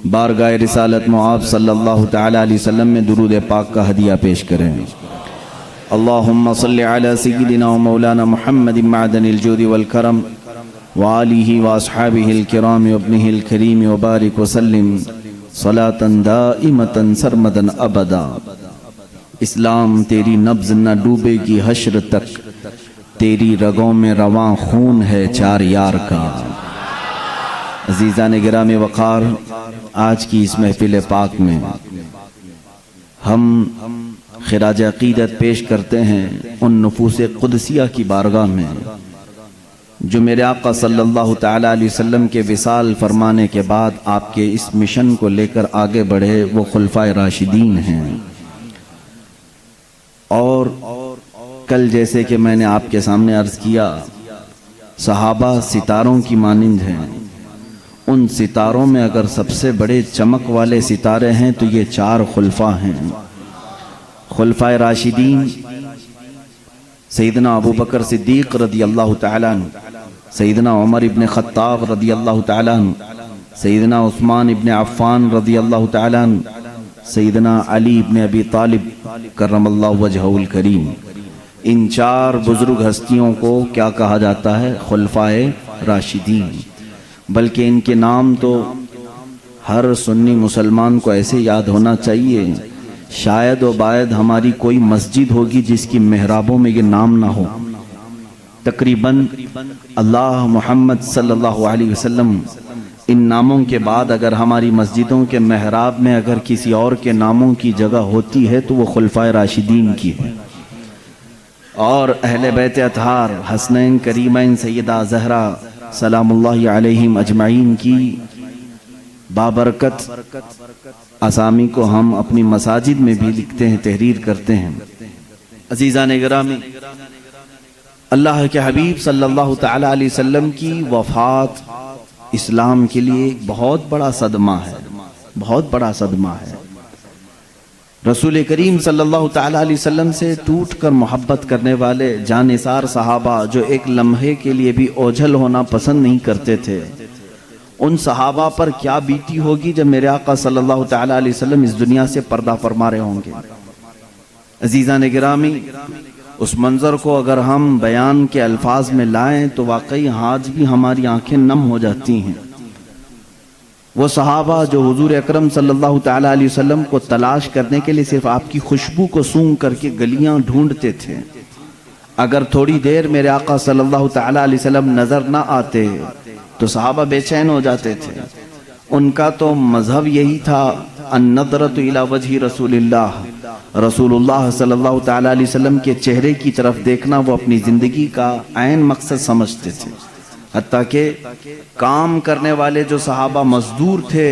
بارگاہ رسالت معاب صلی اللہ تعالی علیہ وسلم میں درود پاک کا ہدیہ پیش کریں۔ اللہم صلی علی سیدنا و مولانا محمد معدن الجود والکرم وآلہ واصحابہ الکرام وابنہ الکریم وبارک وسلم صلاة دائمتا سرمدا ابدا۔ اسلام تیری نبض نہ ڈوبے گی حشر تک، تیری رگوں میں رواں خون ہے چار یار کا۔ عزیزان گرامی وقار، آج کی اس محفل پاک میں ہم خراج عقیدت پیش کرتے ہیں ان نفوس قدسیہ کی بارگاہ میں جو میرے آقا صلی اللہ تعالی علیہ وسلم کے وصال فرمانے کے بعد آپ کے اس مشن کو لے کر آگے بڑھے، وہ خلفائے راشدین ہیں۔ اور کل جیسے کہ میں نے آپ کے سامنے عرض کیا، صحابہ ستاروں کی مانند ہیں۔ ان ستاروں میں اگر سب سے بڑے چمک والے ستارے ہیں تو یہ چار خلفاء ہیں۔ خلفائے راشدین سیدنا ابو بکر صدیق رضی اللہ تعالیٰ عنہ، سیدنا عمر ابن خطاب رضی اللہ تعالیٰ عنہ، سیدنا عثمان ابن عفان رضی اللہ تعالیٰ عنہ، سیدنا علی ابن ابی طالب کرم اللہ وجہہ الکریم۔ ان چار بزرگ ہستیوں کو کیا کہا جاتا ہے؟ خلفائے راشدین۔ بلکہ ان کے نام تو ہر سنی مسلمان کو ایسے یاد ہونا چاہیے، شاید و باید ہماری کوئی مسجد ہوگی جس کی محرابوں میں یہ نام نہ ہو۔ تقریباً اللہ محمد صلی اللہ علیہ وسلم ان ناموں کے بعد اگر ہماری مسجدوں کے محراب میں اگر کسی اور کے ناموں کی جگہ ہوتی ہے تو وہ خلفائے راشدین کی ہے۔ اور اہل بیت اطہار حسنین کریمین سیدہ زہرا سلام اللہ علیہم اجمعین کی بابرکت اسامی کو ہم اپنی مساجد میں بھی لکھتے ہیں، تحریر کرتے ہیں۔ عزیزان گرامی، اللہ کے حبیب صلی اللہ تعالی علیہ وسلم کی وفات اسلام کے لیے ایک بہت بڑا صدمہ ہے، بہت بڑا صدمہ ہے۔ رسول کریم صلی اللہ تعالی علیہ وسلم سے ٹوٹ کر محبت کرنے والے جانثار صحابہ جو ایک لمحے کے لیے بھی اوجھل ہونا پسند نہیں کرتے تھے، ان صحابہ پر کیا بیتی ہوگی جب میرے آقا صلی اللہ تعالی علیہ وسلم اس دنیا سے پردہ فرما رہے ہوں گے۔ عزیزان گرامی، اس منظر کو اگر ہم بیان کے الفاظ میں لائیں تو واقعی آج بھی ہماری آنکھیں نم ہو جاتی ہیں۔ وہ صحابہ جو حضور اکرم صلی اللہ تعالی علیہ وسلم کو تلاش کرنے کے لیے صرف آپ کی خوشبو کو سونگھ کر کے گلیاں ڈھونڈتے تھے، اگر تھوڑی دیر میرے آقا صلی اللہ تعالی علیہ وسلم نظر نہ آتے تو صحابہ بے چین ہو جاتے تھے۔ ان کا تو مذہب یہی تھا، النظرۃ الی وجہ رسول اللہ، رسول اللہ صلی اللہ تعالی علیہ وسلم کے چہرے کی طرف دیکھنا وہ اپنی زندگی کا عین مقصد سمجھتے تھے۔ حتیٰ کہ کام کرنے والے جو صحابہ مزدور تھے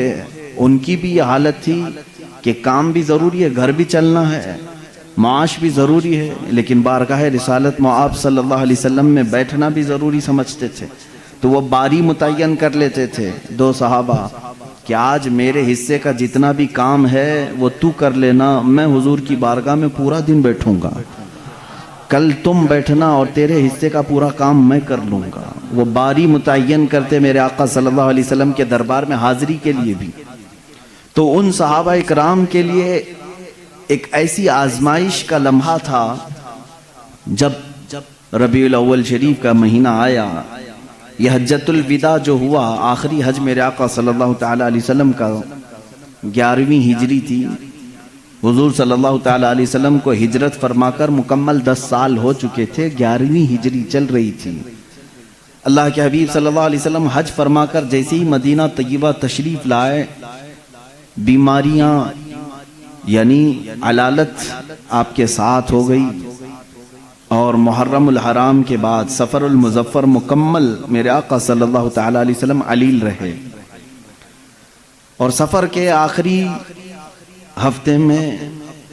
ان کی بھی یہ حالت تھی کہ کام بھی ضروری ہے، گھر بھی چلنا ہے، معاش بھی ضروری ہے، لیکن بارگاہ رسالت معاب صلی اللہ علیہ وسلم میں بیٹھنا بھی ضروری سمجھتے تھے۔ تو وہ باری متعین کر لیتے تھے دو صحابہ کہ آج میرے حصے کا جتنا بھی کام ہے وہ تو کر لینا، میں حضور کی بارگاہ میں پورا دن بیٹھوں گا، کل تم بیٹھنا اور تیرے حصے کا پورا کام میں کر لوں گا۔ وہ باری متعین کرتے میرے آقا صلی اللہ علیہ وسلم کے دربار میں حاضری کے لیے بھی۔ تو ان صحابہ اکرام کے لیے ایک ایسی آزمائش کا لمحہ تھا جب ربیع الاول شریف کا مہینہ آیا، یہ حجۃ الوداع جو ہوا، آخری حج میرے آقا صلی اللہ تعالی علیہ وسلم کا 11ویں ہجری تھی۔ حضور صلی اللہ تعالی علیہ وسلم کو ہجرت فرما کر مکمل 10 سال ہو چکے تھے، 11ویں ہجری چل رہی تھی۔ اللہ کے حبیب صلی اللہ علیہ وسلم حج فرما کر جیسے ہی مدینہ طیبہ تشریف لائے، بیماریاں یعنی علالت آپ کے ساتھ ہو گئی، اور محرم الحرام کے بعد سفر المظفر مکمل میرے آقا صلی اللہ تعالی علیہ وسلم علیل رہے، اور سفر کے آخری ہفتے میں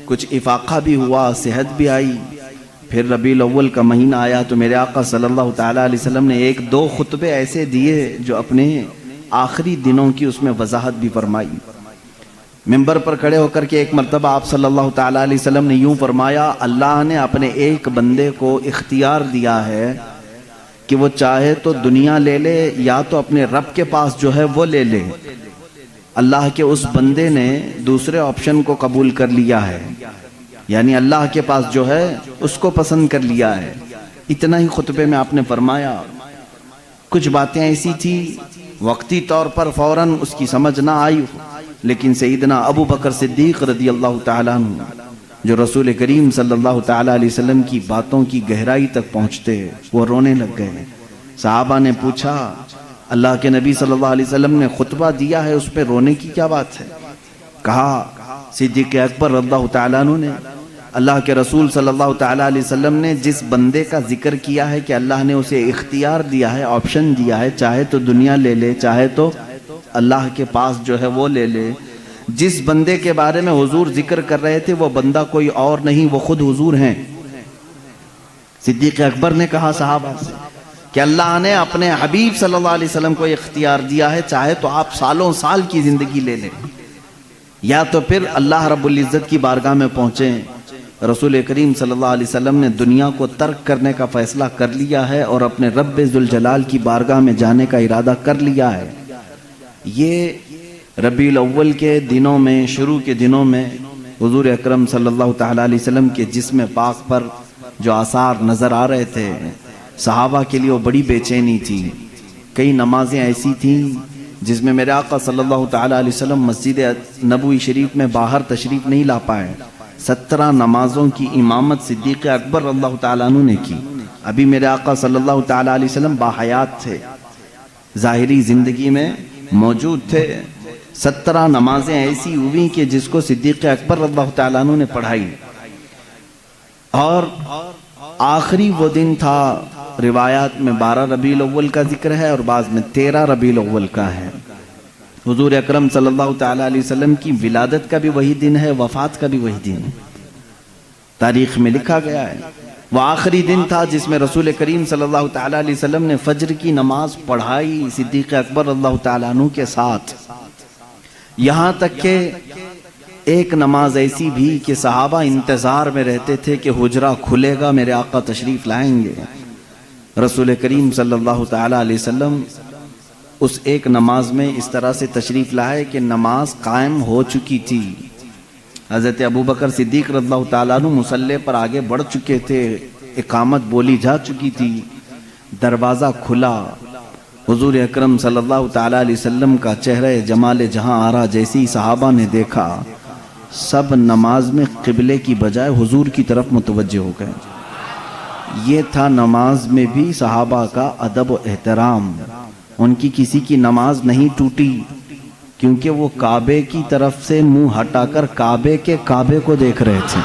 کچھ افاقہ بھی ہوا، صحت بھی آئی۔ پھر ربیع الاول کا مہینہ آیا تو میرے آقا صلی اللہ تعالی علیہ وسلم نے 1-2 خطبے ایسے دیے جو اپنے آخری دنوں کی اس میں وضاحت بھی فرمائی۔ منبر پر کھڑے ہو کر کے ایک مرتبہ آپ صلی اللہ تعالی علیہ وسلم نے یوں فرمایا، اللہ نے اپنے ایک بندے کو اختیار دیا ہے کہ وہ چاہے تو دنیا لے لے یا تو اپنے رب کے پاس جو ہے وہ لے لے، اللہ کے اس بندے نے دوسرے آپشن کو قبول کر لیا ہے، یعنی اللہ کے پاس جو ہے اس کو پسند کر لیا ہے۔ اتنا ہی خطبے میں آپ نے فرمایا۔ کچھ باتیں ایسی تھی وقتی طور پر فوراً اس کی سمجھ نہ آئی، لیکن سیدنا ابو بکر صدیق رضی اللہ تعالیٰ عنہ جو رسول کریم صلی اللہ تعالیٰ علیہ وسلم کی باتوں کی گہرائی تک پہنچتے، وہ رونے لگ گئے۔ صحابہ نے پوچھا اللہ کے نبی صلی اللہ علیہ وسلم نے خطبہ دیا ہے، اس پہ رونے کی کیا بات ہے؟ کہا صدیق اکبر رضی اللہ تعالیٰ عنہ نے، اللہ کے رسول صلی اللہ تعالیٰ علیہ وسلم نے جس بندے کا ذکر کیا ہے کہ اللہ نے اسے اختیار دیا ہے، آپشن دیا ہے، چاہے تو دنیا لے لے، چاہے تو اللہ کے پاس جو ہے وہ لے لے، جس بندے کے بارے میں حضور ذکر کر رہے تھے وہ بندہ کوئی اور نہیں، وہ خود حضور ہیں۔ صدیق اکبر نے کہا صحابہ سے کہ اللہ نے اپنے حبیب صلی اللہ علیہ وسلم کو اختیار دیا ہے، چاہے تو آپ سالوں سال کی زندگی لے لیں، یا تو پھر اللہ رب العزت کی بارگاہ میں پہنچیں۔ رسول کریم صلی اللہ علیہ وسلم نے دنیا کو ترک کرنے کا فیصلہ کر لیا ہے اور اپنے رب ذوالجلال کی بارگاہ میں جانے کا ارادہ کر لیا ہے۔ یہ ربیع الاول کے دنوں میں، شروع کے دنوں میں حضور اکرم صلی اللہ تعالیٰ علیہ وسلم کے جسم پاک پر جو آثار نظر آ رہے تھے، صحابہ کے لیے وہ بڑی بے چینی تھی۔ کئی نمازیں ایسی تھیں جس میں میرے آقا صلی اللہ تعالیٰ علیہ وسلم مسجد نبوی شریف میں باہر تشریف نہیں لا پائے۔ 17 نمازوں کی امامت صدیق اکبر رضی اللہ تعالیٰ عنہ نے کی۔ ابھی میرے آقا صلی اللہ تعالیٰ علیہ وسلم باحیات تھے، ظاہری زندگی میں موجود تھے۔ 17 نمازیں ایسی ہوئی کہ جس کو صدیق اکبر رضی اللہ تعالیٰ عنہ نے پڑھائی، اور آخری وہ دن تھا، روایات میں 12 ربیع الاول کا ذکر ہے اور بعض میں 13 ربیع الاول کا ہے۔ حضور اکرم صلی اللہ تعالیٰ علیہ وسلم کی ولادت کا بھی وہی دن ہے، وفات کا بھی وہی دن ہے، تاریخ میں لکھا گیا ہے۔ وہ آخری دن تھا جس میں رسول کریم صلی اللہ تعالیٰ علیہ وسلم نے فجر کی نماز پڑھائی صدیق اکبر رضی اللہ تعالیٰ عنہ کے ساتھ، یہاں تک کہ ایک نماز ایسی بھی کہ صحابہ انتظار میں رہتے تھے کہ حجرہ کھلے گا، میرے آقا تشریف لائیں گے۔ رسول کریم صلی اللہ تعالیٰ علیہ وسلم اس ایک نماز میں اس طرح سے تشریف لائے کہ نماز قائم ہو چکی تھی، حضرت ابوبکر صدیق رضی اللہ تعالیٰ عنہ مصلی پر آگے بڑھ چکے تھے، اقامت بولی جا چکی تھی، دروازہ کھلا، حضور اکرم صلی اللہ تعالیٰ علیہ وسلم کا چہرہ جمال جہاں آرا جیسی صحابہ نے دیکھا، سب نماز میں قبلے کی بجائے حضور کی طرف متوجہ ہو گئے۔ یہ تھا نماز میں بھی صحابہ کا ادب و احترام، ان کی کسی کی نماز نہیں ٹوٹی، کیونکہ وہ کعبے کی طرف سے منہ ہٹا کر کعبے کے کعبے کو دیکھ رہے تھے۔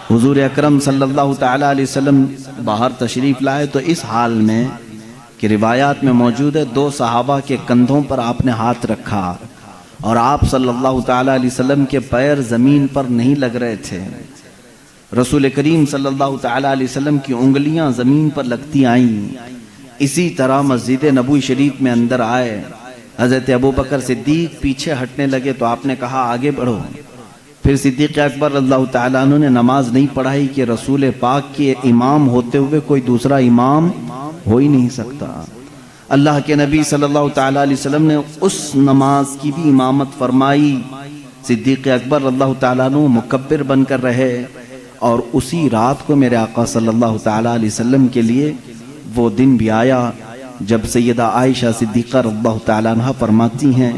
حضور اکرم صلی اللہ تعالیٰ علیہ وسلم باہر تشریف لائے تو اس حال میں کہ روایات میں موجود ہے 2 صحابہ کے کندھوں پر آپ نے ہاتھ رکھا اور آپ صلی اللہ تعالیٰ علیہ وسلم کے پیر زمین پر نہیں لگ رہے تھے، رسول کریم صلی اللہ تعالیٰ علیہ وسلم کی انگلیاں زمین پر لگتی آئیں۔ اسی طرح مسجد نبوی شریف میں اندر آئے، حضرت ابوبکر صدیق پیچھے ہٹنے لگے تو آپ نے کہا آگے بڑھو۔ پھر صدیق اکبر رضی اللہ تعالیٰ عنہ نے نماز نہیں پڑھائی کہ رسول پاک کے امام ہوتے ہوئے کوئی دوسرا امام ہو ہی نہیں سکتا۔ اللہ کے نبی صلی اللہ تعالیٰ علیہ وسلم نے اس نماز کی بھی امامت فرمائی، صدیق اکبر رضی اللہ تعالیٰ عنہ مکبر بن کر رہے، اور اسی رات کو میرے آقا صلی اللہ تعالیٰ علیہ وسلم کے لیے وہ دن بھی آیا جب سیدہ عائشہ صدیقہ رضی اللہ تعالیٰ عنہ فرماتی ہیں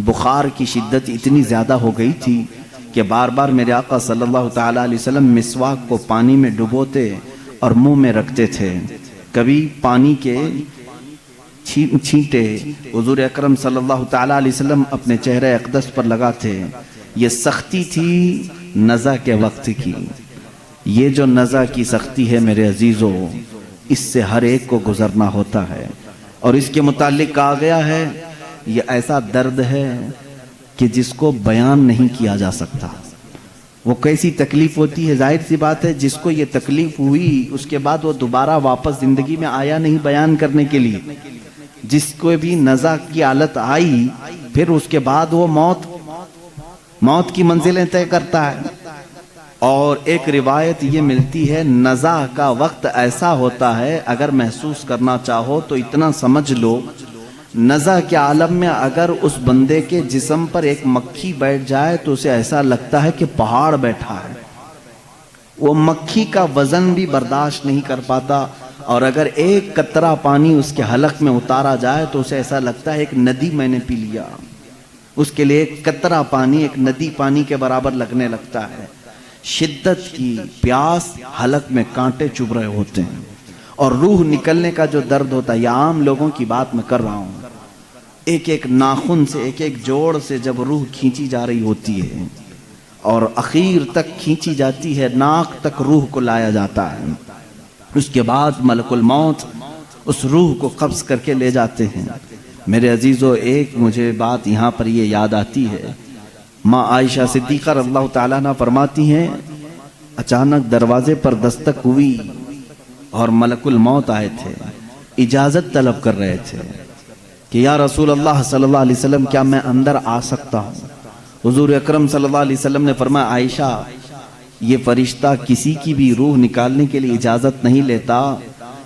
بخار کی شدت اتنی زیادہ ہو گئی تھی کہ بار بار میرے آقا صلی اللہ تعالیٰ علیہ وسلم مسواک کو پانی میں ڈبوتے اور منہ میں رکھتے تھے، کبھی پانی کے چھینٹے حضور اکرم صلی اللہ تعالیٰ علیہ وسلم اپنے چہرے اقدس پر لگاتے۔ یہ سختی تھی نزع کے وقت کی، یہ جو نزع کی سختی ہے میرے عزیزو، اس سے ہر ایک کو گزرنا ہوتا ہے، اور اس کے متعلق کہا گیا ہے یہ ایسا درد ہے کہ جس کو بیان نہیں کیا جا سکتا۔ وہ کیسی تکلیف ہوتی ہے، ظاہر سی بات ہے جس کو یہ تکلیف ہوئی اس کے بعد وہ دوبارہ واپس زندگی میں آیا نہیں بیان کرنے کے لیے، جس کو بھی نزع کی حالت آئی پھر اس کے بعد وہ موت کی منزلیں طے کرتا ہے۔ اور ایک روایت یہ ملتی ہے نزع کا وقت ایسا ہوتا ہے، اگر محسوس کرنا چاہو تو اتنا سمجھ لو نزع کے عالم میں اگر اس بندے کے جسم پر ایک مکھی بیٹھ جائے تو اسے ایسا لگتا ہے کہ پہاڑ بیٹھا ہے، وہ مکھی کا وزن بھی برداشت نہیں کر پاتا، اور اگر ایک قطرہ پانی اس کے حلق میں اتارا جائے تو اسے ایسا لگتا ہے ایک ندی میں نے پی لیا، اس کے لیے ایک قطرہ پانی ایک ندی پانی کے برابر لگنے لگتا ہے۔ شدت کی پیاس، حلق میں کانٹے چبھ رہے ہوتے ہیں، اور روح نکلنے کا جو درد ہوتا ہے، یہ عام لوگوں کی بات میں کر رہا ہوں، ایک ایک ناخن سے ایک ایک جوڑ سے جب روح کھینچی جا رہی ہوتی ہے اور اخیر تک کھینچی جاتی ہے، ناک تک روح کو لایا جاتا ہے، اس کے بعد ملک الموت اس روح کو قبض کر کے لے جاتے ہیں۔ میرے عزیزو، ایک مجھے بات یہاں پر یہ یاد آتی ہے، ماں عائشہ صدیقہ رضی اللہ تعالیٰ عنہ فرماتی ہیں اچانک دروازے پر دستک ہوئی اور ملک الموت آئے تھے، اجازت طلب کر رہے تھے کہ یا رسول اللہ صلی اللہ علیہ وسلم کیا میں اندر آ سکتا ہوں؟ حضور اکرم صلی اللہ علیہ وسلم نے فرمایا عائشہ یہ فرشتہ کسی کی بھی روح نکالنے کے لیے اجازت نہیں لیتا،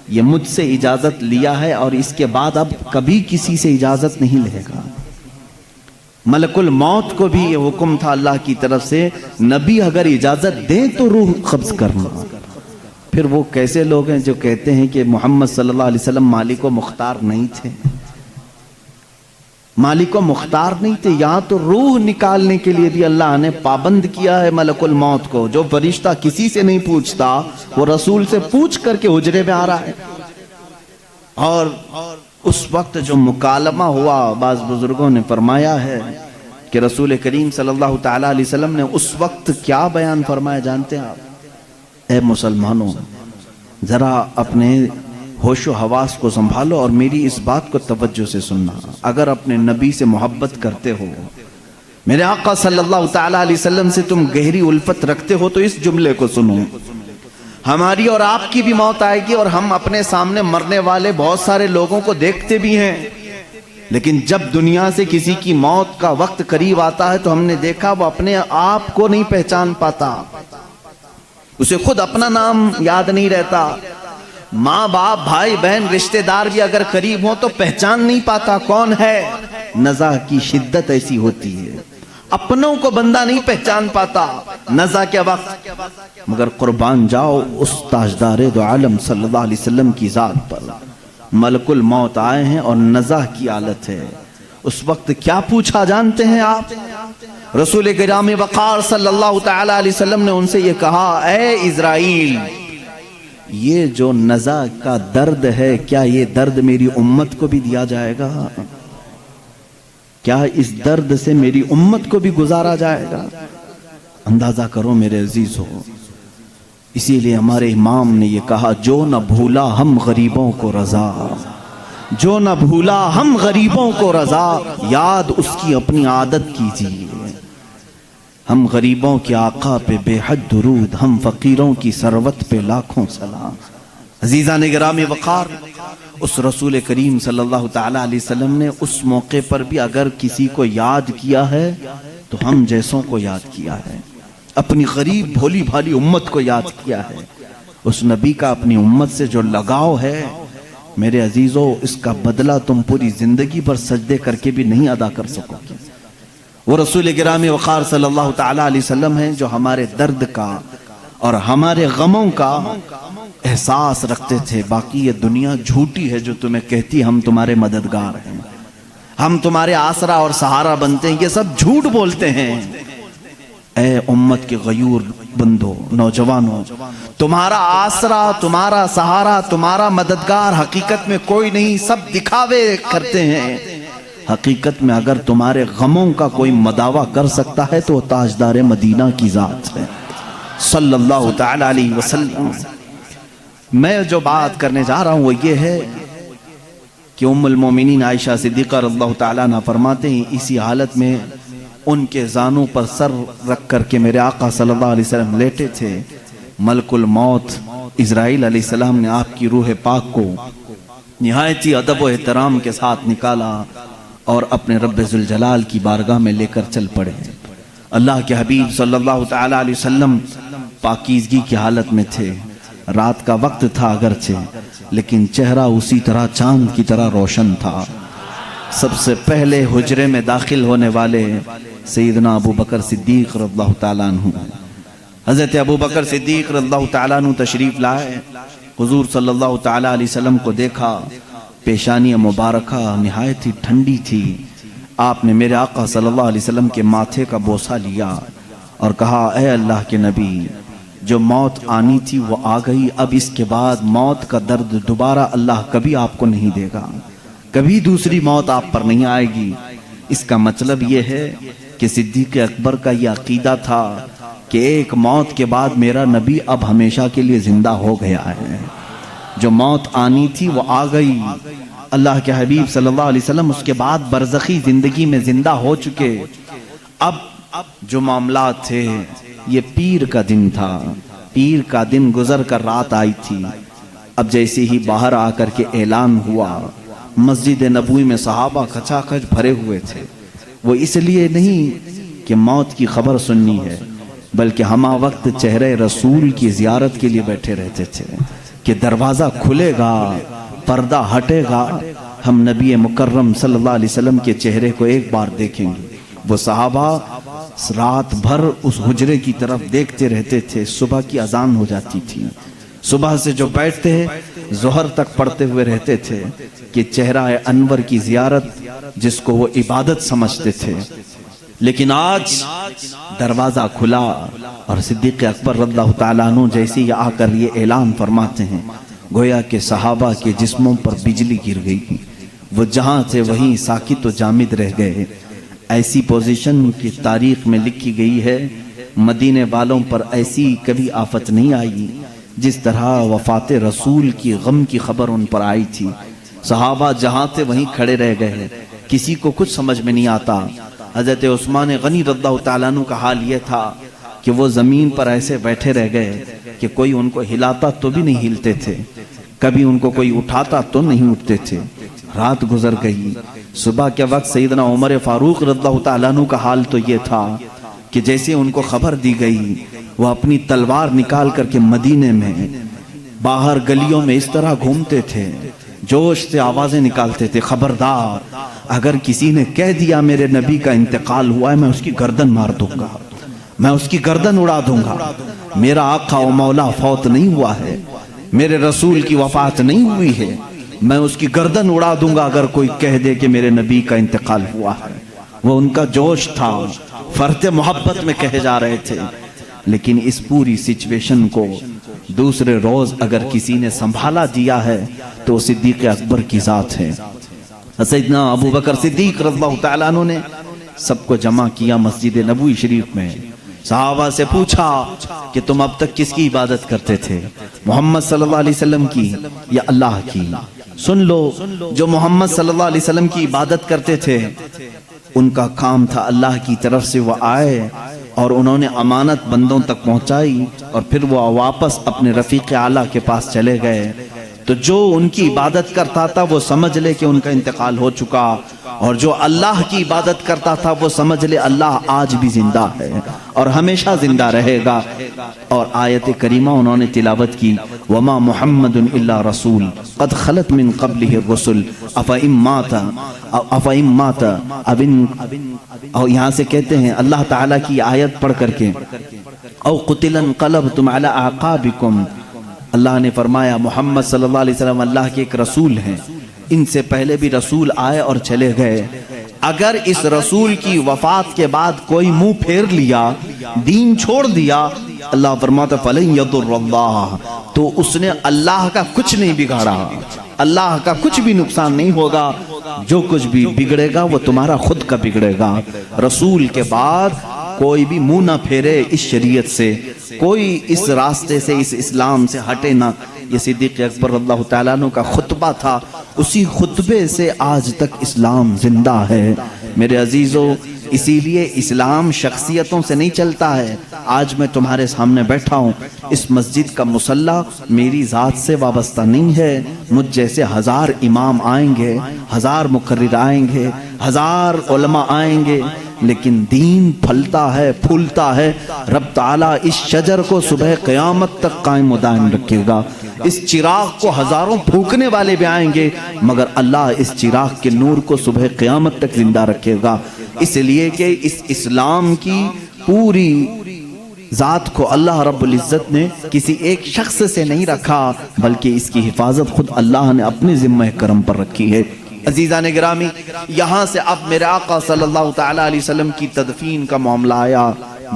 یہ مجھ سے اجازت لیا ہے اور اس کے بعد اب کبھی کسی سے اجازت نہیں لے گا۔ ملک الموت کو بھی یہ حکم تھا اللہ کی طرف سے، نبی اگر اجازت دیں تو روح قبض کرنا۔ پھر وہ کیسے لوگ ہیں جو کہتے ہیں کہ محمد صلی اللہ علیہ وسلم مالک و مختار نہیں تھے؟ مالک و مختار نہیں تھے، یہاں تو روح نکالنے کے لیے بھی اللہ نے پابند کیا ہے ملک الموت کو۔ جو فرشتہ کسی سے نہیں پوچھتا وہ رسول سے پوچھ کر کے حجرے میں آ رہا ہے۔ اور اس وقت جو مکالمہ ہوا، بعض بزرگوں نے فرمایا ہے کہ رسول کریم صلی اللہ تعالی علیہ وسلم نے اس وقت کیا بیان فرمایا جانتے ہیں آپ؟ اے مسلمانوں، ذرا اپنے ہوش و حواس کو سنبھالو اور میری اس بات کو توجہ سے سننا۔ اگر اپنے نبی سے محبت کرتے ہو، میرے آقا صلی اللہ تعالی علیہ وسلم سے تم گہری الفت رکھتے ہو، تو اس جملے کو سنو، ہماری اور آپ کی بھی موت آئے گی، اور ہم اپنے سامنے مرنے والے بہت سارے لوگوں کو دیکھتے بھی ہیں، لیکن جب دنیا سے کسی کی موت کا وقت قریب آتا ہے تو ہم نے دیکھا وہ اپنے آپ کو نہیں پہچان پاتا، اسے خود اپنا نام یاد نہیں رہتا، ماں باپ بھائی بہن رشتہ دار بھی اگر قریب ہوں تو پہچان نہیں پاتا کون ہے۔ نزع کی شدت ایسی ہوتی ہے، اپنوں کو بندہ نہیں پہچان پاتا نزع کے وقت، مگر قربان جاؤ اس تاجدار دو عالم صلی اللہ علیہ وسلم کی ذات پر۔ ملک الموت آئے ہیں اور نزع کی حالت ہے، اس وقت کیا پوچھا جانتے ہیں آپ؟ رسول گرامی وقار صلی اللہ تعالی علیہ وسلم نے ان سے یہ کہا، اے اسرائیل، یہ جو نزع کا درد ہے کیا یہ درد میری امت کو بھی دیا جائے گا؟ کیا اس درد سے میری امت کو بھی گزارا جائے گا؟ اندازہ کرو میرے عزیز ہو۔ اسی لیے ہمارے امام نے یہ کہا، جو نہ بھولا ہم غریبوں کو رضا، جو نہ بھولا ہم غریبوں کو رضا، یاد اس کی اپنی عادت کیجیے۔ ہم غریبوں کے آقا پہ بے حد درود، ہم فقیروں کی ثروت پہ لاکھوں سلام۔ عزیزان گرامی وقار، اس رسول کریم صلی اللہ تعالی علیہ وسلم نے اس موقع پر بھی اگر کسی کو یاد کیا ہے تو ہم جیسوں کو یاد کیا ہے، اپنی غریب بھولی بھالی امت کو یاد کیا ہے۔ اس نبی کا اپنی امت سے جو لگاؤ ہے میرے عزیزو، اس کا بدلہ تم پوری زندگی پر سجدے کر کے بھی نہیں ادا کر سکو گے۔ وہ رسول گرامی وقار صلی اللہ تعالی علیہ وسلم ہیں جو ہمارے درد کا اور ہمارے غموں کا احساس رکھتے تھے۔ باقی یہ دنیا جھوٹی ہے جو تمہیں کہتی ہم تمہارے مددگار ہیں، ہم تمہارے آسرا اور سہارا بنتے ہیں، یہ سب جھوٹ بولتے ہیں۔ اے امت کے غیور بندو، نوجوانوں، تمہارا آسرا، تمہارا سہارا، تمہارا مددگار حقیقت میں کوئی نہیں، سب دکھاوے کرتے ہیں۔ حقیقت میں اگر تمہارے غموں کا کوئی مداوع کر سکتا ہے تو وہ تاجدار مدینہ کی ذات ہے صلی اللہ تعالی علیہ وسلم۔ میں جو بات کرنے جا رہا ہوں وہ یہ ہے کہ ام المومنین عائشہ صدیقہ رضی اللہ تعالیٰ عنہ فرماتے ہیں، اسی حالت میں ان کے زانوں پر سر رکھ کر کے میرے آقا صلی اللہ علیہ وسلم لیٹے تھے۔ ملک الموت اسرائیل علیہ السلام نے آپ کی روح پاک کو نہایت ہی ادب و احترام کے ساتھ نکالا اور اپنے رب ذوالجلال کی بارگاہ میں لے کر چل پڑے۔ اللہ کے حبیب صلی اللہ تعالی علیہ وسلم پاکیزگی کی حالت میں تھے، رات کا وقت تھا اگرچہ، لیکن چہرہ اسی طرح چاند کی طرح روشن تھا۔ سب سے پہلے حجرے میں داخل ہونے والے سیدنا ابو بکر صدیق رضی اللہ تعالیٰ عنہ، حضرت ابو بکر صدیق رضی اللہ تعالیٰ عنہ تشریف لائے، حضور صلی اللہ تعالیٰ علیہ وسلم کو دیکھا، پیشانی مبارکہ نہایت ہی ٹھنڈی تھی۔ آپ نے میرے آقا صلی اللہ علیہ وسلم کے ماتھے کا بوسہ لیا اور کہا، اے اللہ کے نبی، جو موت آنی تھی وہ آ گئی، اب اس کے بعد موت کا درد دوبارہ اللہ کبھی آپ کو نہیں دے گا، کبھی دوسری موت آپ پر نہیں آئے گی۔ اس کا مطلب یہ ہے کہ صدیق اکبر کا یہ عقیدہ تھا کہ ایک موت کے بعد میرا نبی اب ہمیشہ کے لیے زندہ ہو گیا ہے، جو موت آنی تھی وہ آ گئی۔ اللہ کے حبیب صلی اللہ علیہ وسلم اس کے بعد برزخی زندگی میں زندہ ہو چکے۔ اب جو معاملات تھے، یہ پیر کا دن تھا، پیر کا دن گزر کر رات آئی تھی۔ اب جیسے ہی باہر آ کر کے اعلان ہوا، مسجد نبوی میں صحابہ کھچا کھچ بھرے ہوئے تھے۔ وہ اس لیے نہیں کہ موت کی خبر سننی ہے، بلکہ ہمہ وقت چہرے رسول کی زیارت کے لیے بیٹھے رہتے تھے کہ دروازہ کھلے گا، پردہ ہٹے گا، ہم نبی مکرم صلی اللہ علیہ وسلم کے چہرے کو ایک بار دیکھیں گے۔ وہ صحابہ رات بھر اس حجرے کی طرف دیکھتے رہتے تھے۔ صبح کی اذان ہو جاتی تھی، صبح سے جو بیٹھتے ظہر تک پڑھتے ہوئے رہتے تھے کہ چہرہ انور کی زیارت جس کو وہ عبادت سمجھتے تھے۔ لیکن آج دروازہ کھلا اور صدیق اکبر رضی اللہ تعالیٰ عنہ جیسے ہی آ کر یہ اعلان فرماتے ہیں، گویا کہ صحابہ کے جسموں پر بجلی گر گئی، وہ جہاں تھے وہیں ساکت و جامد رہ گئے۔ ایسی پوزیشن کی تاریخ میں لکھی گئی ہے، مدینے والوں پر ایسی کبھی آفت نہیں آئی جس طرح وفات رسول کی غم کی خبر ان پر آئی تھی۔ صحابہ جہاں تھے وہیں کھڑے رہ گئے، کسی کو کچھ سمجھ میں نہیں آتا۔ حضرت عثمان غنی رضی اللہ تعالیٰ عنہ کا حال یہ تھا کہ وہ زمین پر ایسے بیٹھے رہ گئے کہ کوئی ان کو ہلاتا تو بھی نہیں ہلتے تھے، کبھی ان کو کوئی اٹھاتا تو نہیں اٹھتے تھے۔ رات گزر گئی، صبح کے وقت سیدنا عمر فاروق رضی اللہ تعالیٰ عنہ کا حال تو یہ تھا کہ جیسے ان کو خبر دی گئی، وہ اپنی تلوار نکال کر کے مدینے میں باہر گلیوں میں اس طرح گھومتے تھے، جوش سے آوازیں نکالتے تھے، خبردار اگر کسی نے کہہ دیا میرے نبی کا انتقال ہوا ہے، میں اس کی گردن مار دوں گا، میں اس کی گردن اڑا دوں گا۔ میرا آقا و مولا فوت نہیں ہوا ہے، میرے رسول کی وفات نہیں ہوئی ہے، میں اس کی گردن اڑا دوں گا اگر کوئی کہہ دے کہ میرے نبی کا انتقال ہوا ہے۔ وہ ان کا جوش تھا، فرط محبت میں کہے جا رہے تھے۔ لیکن اس پوری سچویشن کو دوسرے روز اگر کسی نے سنبھالا دیا ہے تو صدیق اکبر کی ذات ہے۔ سیدنا ابو بکر صدیق رضی اللہ تعالیٰ عنہ نے سب کو جمع کیا مسجد نبوی شریف میں، صحابہ سے پوچھا کہ تم اب تک کس کی عبادت کرتے تھے، محمد صلی اللہ علیہ وسلم کی یا اللہ کی؟ سن لو، جو محمد صلی اللہ علیہ وسلم کی عبادت کرتے تھے ان کا کام تھا اللہ کی طرف سے وہ آئے اور انہوں نے امانت بندوں تک پہنچائی اور پھر وہ واپس اپنے رفیق اعلیٰ کے پاس چلے گئے۔ تو جو ان کی عبادت کرتا تھا وہ سمجھ لے کہ ان کا انتقال ہو چکا، اور جو اللہ کی عبادت کرتا تھا وہ سمجھ لے اللہ آج بھی زندہ ہے اور ہمیشہ زندہ رہے گا۔ اور آیت کریمہ انہوں نے تلاوت کی، وَمَا مُحَمَّدٌ إِلَّا رَسُولٌ قَدْ خَلَتْ مِن قَبْلِهِ الرُّسُلُ أَفَإِن مَاتَ اور یہاں سے کہتے ہیں اللہ تعالیٰ کی آیت پڑھ کر کے، أَوْ قُتِلَ انقلبتم عَلَىٰ أَعْقَابِكُمْ، اللہ نے فرمایا محمد صلی اللہ علیہ وسلم اللہ کے ایک رسول ہیں، ان سے پہلے بھی رسول آئے اور چلے گئے، اگر اس رسول کی وفات کے بعد کوئی منہ پھیر لیا، دین چھوڑ دیا، اللہ فرماتا فَلَن يَضُرَّ اللَّهَ، تو اس نے اللہ کا کچھ نہیں بگاڑا، اللہ کا کچھ بھی نقصان نہیں ہوگا، جو کچھ بھی بگڑے گا وہ تمہارا خود کا بگڑے گا۔ رسول کے بعد کوئی بھی منہ نہ پھیرے اس شریعت سے، کوئی اس راستے سے، اس اسلام سے ہٹے نہ۔ یہ صدیق اکبر رضی اللہ تعالیٰ عنہ کا خطبہ تھا، اسی خطبے سے آج تک اسلام زندہ ہے۔ میرے عزیزو، اسی لیے اسلام شخصیتوں سے نہیں چلتا ہے۔ آج میں تمہارے سامنے بیٹھا ہوں، اس مسجد کا مصلی میری ذات سے وابستہ نہیں ہے، مجھ جیسے ہزار امام آئیں گے، ہزار مقرر آئیں گے، ہزار علماء آئیں گے، لیکن دین پھلتا ہے، پھولتا ہے۔ رب تعالیٰ اس شجر کو صبح قیامت تک قائم و دائم رکھے گا۔ اس چراغ کو ہزاروں پھونکنے والے بھی آئیں گے مگر اللہ اس چراغ کے نور کو صبح قیامت تک زندہ رکھے گا، اس لیے کہ اس اسلام کی پوری ذات کو اللہ رب العزت نے کسی ایک شخص سے نہیں رکھا بلکہ اس کی حفاظت خود اللہ نے اپنے ذمہ کرم پر رکھی ہے۔ عزیزان گرامی، یہاں سے اب میرے آقا صلی اللہ تعالی علیہ وسلم کی تدفین کا معاملہ آیا۔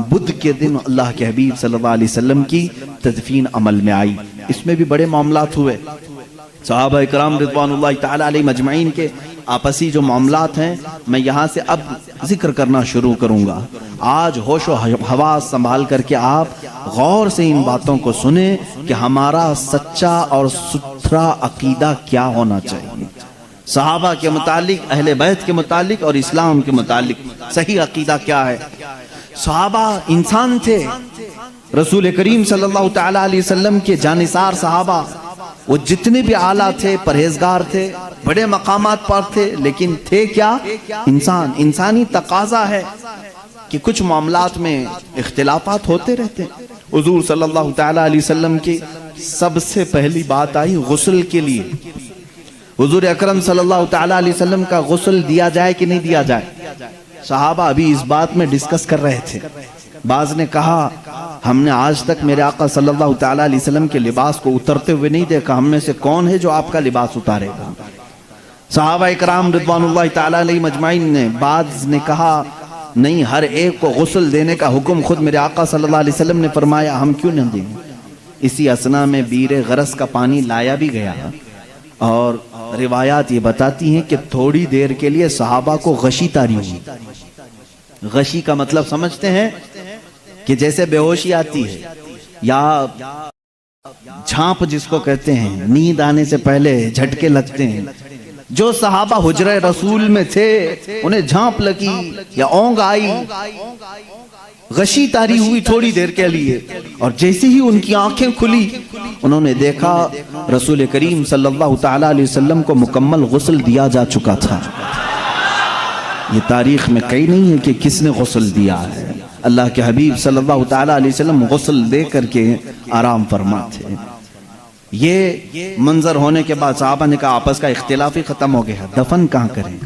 بدھ کے دن اللہ کے حبیب صلی اللہ علیہ وسلم کی تدفین عمل میں آئی۔ اس میں بھی بڑے معاملات ہوئے، صحابہ اکرام رضوان اللہ تعالی علیہ مجمعین کے آپسی جو معاملات ہیں میں یہاں سے اب ذکر کرنا شروع کروں گا۔ آج ہوش و حواس سنبھال کر کے آپ غور سے ان باتوں کو سنیں کہ ہمارا سچا اور ستھرا عقیدہ کیا ہونا چاہیے، صحابہ کے متعلق، اہل بیت کے متعلق اور اسلام کے متعلق صحیح عقیدہ کیا ہے۔ صحابہ انسان تھے، رسول کریم صلی اللہ تعالی علیہ وسلم کے جانثار صحابہ، وہ جتنے بھی اعلیٰ تھے، پرہیزگار تھے، بڑے مقامات پر تھے، لیکن تھے کیا؟ انسان۔ انسانی تقاضا ہے کہ کچھ معاملات میں اختلافات ہوتے رہتے ہیں۔ حضور صلی اللہ تعالی علیہ وسلم کی سب سے پہلی بات آئی غسل کے لیے۔ حضور اکرم صلی اللہ تعالی علیہ وسلم کا غسل دیا جائے کہ نہیں دیا جائے؟ صحابہ ابھی اس بات میں ڈسکس کر رہے تھے۔ بعض نے کہا ہم نے آج تک میرے آقا صلی اللہ تعالی علیہ وسلم کے لباس کو اترتے ہوئے نہیں دیکھا، ہم میں سے کون ہے جو آپ کا لباس اتارے گا؟ صحابہ اکرام رضوان اللہ تعالی علیہ مجمعین نے، بعض نے کہا نہیں، ہر ایک کو غسل دینے کا حکم خود میرے آقا صلی اللہ علیہ وسلم نے فرمایا، ہم کیوں نہ دیں؟ اسی اسنا میں بیر غرس کا پانی لایا بھی گیا، اور روایات یہ بتاتی ہیں کہ تھوڑی دیر کے لیے صحابہ کو غشی طاری ہوئی۔ غشی کا مطلب سمجھتے ہیں کہ جیسے بے ہوشی آتی ہے یا جھانپ جس کو کہتے ہیں، نیند آنے سے پہلے جھٹکے لگتے ہیں۔ جو صحابہ حجرہ رسول میں تھے انہیں جھانپ لگی یا اونگ آئی، غشی طاری ہوئی تھوڑی دیر کے لیے، اور جیسے ہی ان کی آنکھیں کھلی انہوں نے دیکھا رسول کریم صلی اللہ تعالی علیہ وسلم کو مکمل غسل دیا جا چکا تھا۔ یہ تاریخ میں کہیں نہیں ہے کہ کس نے غسل دیا ہے، اللہ کے حبیب صلی اللہ تعالی علیہ وسلم غسل دے کر کے آرام فرما تھے۔ یہ منظر ہونے کے بعد صحابہ نے کہا آپس کا اختلاف ہی ختم ہو گیا، دفن کہاں کریں؟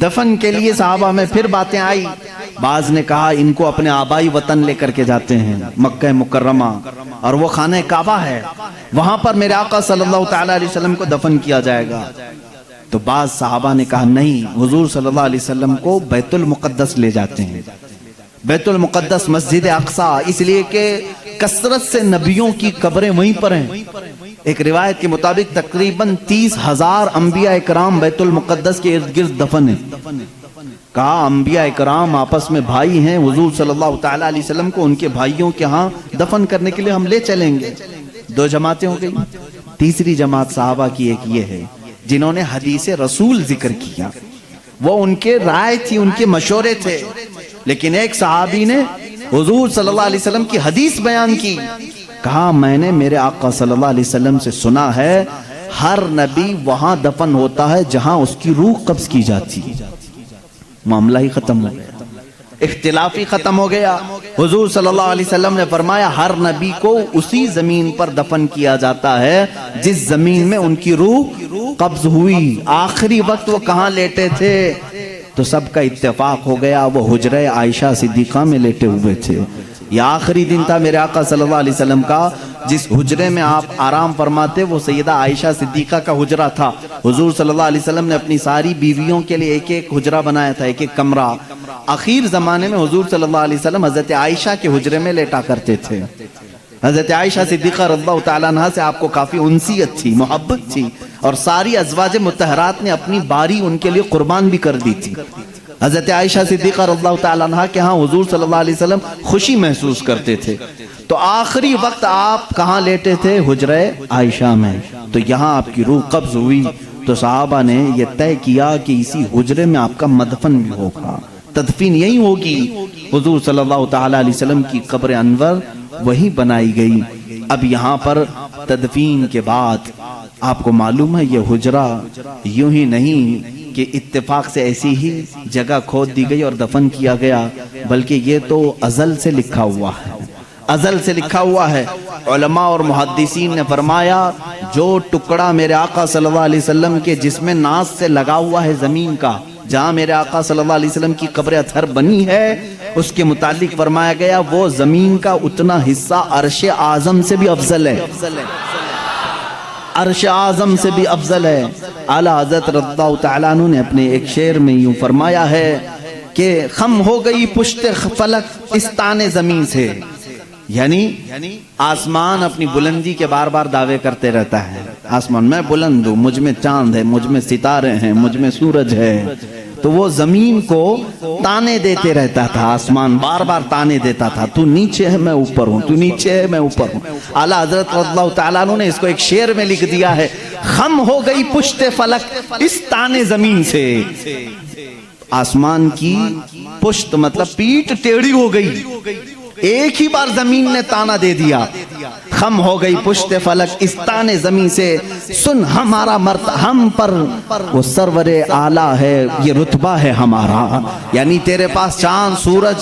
دفن کے لیے صحابہ میں پھر باتیں آئی۔ بعض نے کہا ان کو اپنے آبائی وطن لے کر کے جاتے ہیں، مکہ مکرمہ، اور وہ خانہ کعبہ ہے، وہاں پر میرے آقا صلی اللہ تعالی علیہ وسلم کو دفن کیا جائے گا۔ تو بعض صحابہ نے کہا نہیں، حضور صلی اللہ علیہ وسلم کو بیت المقدس لے جاتے ہیں، بیت المقدس مسجد اقصیٰ، اس لیے کہ کثرت سے نبیوں کی قبریں وہیں پر ہیں۔ ایک روایت کے مطابق تقریباً 30,000 انبیاء اکرام بیت المقدس کے ارد گرد دفن ہیں۔ کہا انبیاء اکرام آپس میں بھائی ہیں، حضور صلی اللہ تعالی علیہ وسلم کو ان کے بھائیوں کے ہاں دفن کرنے کے لیے ہم لے چلیں گے۔ دو جماعتیں ہو گئی۔ تیسری جماعت صحابہ کی ایک یہ ہے جنہوں نے حدیث رسول ذکر کیا، وہ ان کے رائے تھی، ان کے مشورے تھے، لیکن ایک صحابی نے حضور صلی اللہ علیہ وسلم کی حدیث بیان کی، کہا میں نے میرے آقا صلی اللہ علیہ وسلم سے سنا ہے ہر نبی وہاں دفن ہوتا ہے جہاں اس کی روح قبض کی جاتی ہے۔ معاملہ ہی ختم ہو گیا، اختلاف ہی ختم ہو گیا۔ حضور صلی اللہ علیہ وسلم نے فرمایا ہر نبی کو اسی زمین پر دفن کیا جاتا ہے جس زمین میں ان کی روح قبض ہوئی۔ آخری وقت وہ کہاں لیٹے تھے؟ تو سب کا اتفاق ہو گیا وہ حجرہ عائشہ صدیقہ میں لیٹے ہوئے تھے۔ یہ آخری دن تھا میرے آقا صلی اللہ علیہ وسلم کا، جس حجرے میں آپ آرام فرماتے وہ سیدہ عائشہ صدیقہ کا حجرہ تھا۔ حضور صلی اللہ علیہ وسلم نے اپنی ساری بیویوں کے لیے ایک ایک حجرہ بنایا تھا، ایک ایک کمرہ۔ آخر زمانے میں حضور صلی اللہ علیہ وسلم حضرت عائشہ کے حجرے میں لیٹا کرتے تھے۔ حضرت عائشہ صدیقہ رضی اللہ تعالیٰ عنہ سے آپ کو کافی انسیت تھی، محبت تھی، اور ساری ازواج مطہرات نے اپنی باری ان کے لیے قربان بھی کر دی تھی۔ حضرت عائشہ صدیقہ رضی اللہ تعالیٰ عنہ کے ہاں حضور صلی اللہ علیہ وسلم خوشی محسوس کرتے تھے۔ تو آخری وقت آپ کہاں لیٹے تھے؟ حجرہ عائشہ میں۔ تو یہاں آپ کی روح قبض ہوئی تو صحابہ نے یہ طے کیا کہ اسی حجرے میں آپ کا مدفن بھی ہوگا، تدفین یہی ہوگی۔ حضور صلی اللہ تعالیٰ علیہ وسلم کی قبر انور وہی بنائی گئی۔ اب یہاں پر تدفین کے بعد آپ کو معلوم ہے یہ حجرہ یوں ہی نہیں کہ اتفاق سے ایسی ہی جگہ کھود دی گئی اور دفن کیا گیا، بلکہ یہ تو ازل سے لکھا ہوا ہے، ازل سے لکھا ہوا ہے۔ علماء اور محدثین نے فرمایا جو ٹکڑا میرے آقا صلی اللہ علیہ وسلم کے جسم ناز سے لگا ہوا ہے زمین کا، جہاں میرے آقا صلی اللہ علیہ وسلم کی قبر اطہر بنی ہے، اس کے متعلق فرمایا گیا وہ زمین کا اتنا حصہ عرش اعظم سے بھی افضل ہے، عرش اعظم سے بھی افضل ہے۔ اعلی حضرت رضی اللہ تعالیٰ عنہ نے اپنے ایک شعر میں یوں فرمایا ہے کہ خم ہو گئی پشت فلک اس تانے زمین سے، یعنی آسمان اپنی بلندی کے بار بار دعوے کرتے رہتا ہے، آسمان میں بلند ہوں، مجھ میں چاند ہے، مجھ میں ستارے ہیں، مجھ میں سورج ہے، تو وہ زمین کو تانے دیتے رہتا تھا، آسمان بار بار تانے دیتا تھا، تو نیچے ہے میں اوپر ہوں، تو نیچے ہے میں اوپر ہوں۔ اعلیٰ حضرت رضی اللہ تعالیٰ عنہ نے اس کو ایک شعر میں لکھ دیا ہے، خم ہو گئی پشت فلک اس تانے زمین سے، آسمان کی پشت مطلب پیٹ ٹیڑھی ہو گئی، ایک ہی بار زمین نے تانا دے دیا، خم ہو گئی پشت فلک اس تانے زمین سے، سن ہمارا ہم پر وہ سرور اعلیٰ ہے، یہ رتبہ ہے ہمارا، یعنی تیرے پاس چاند سورج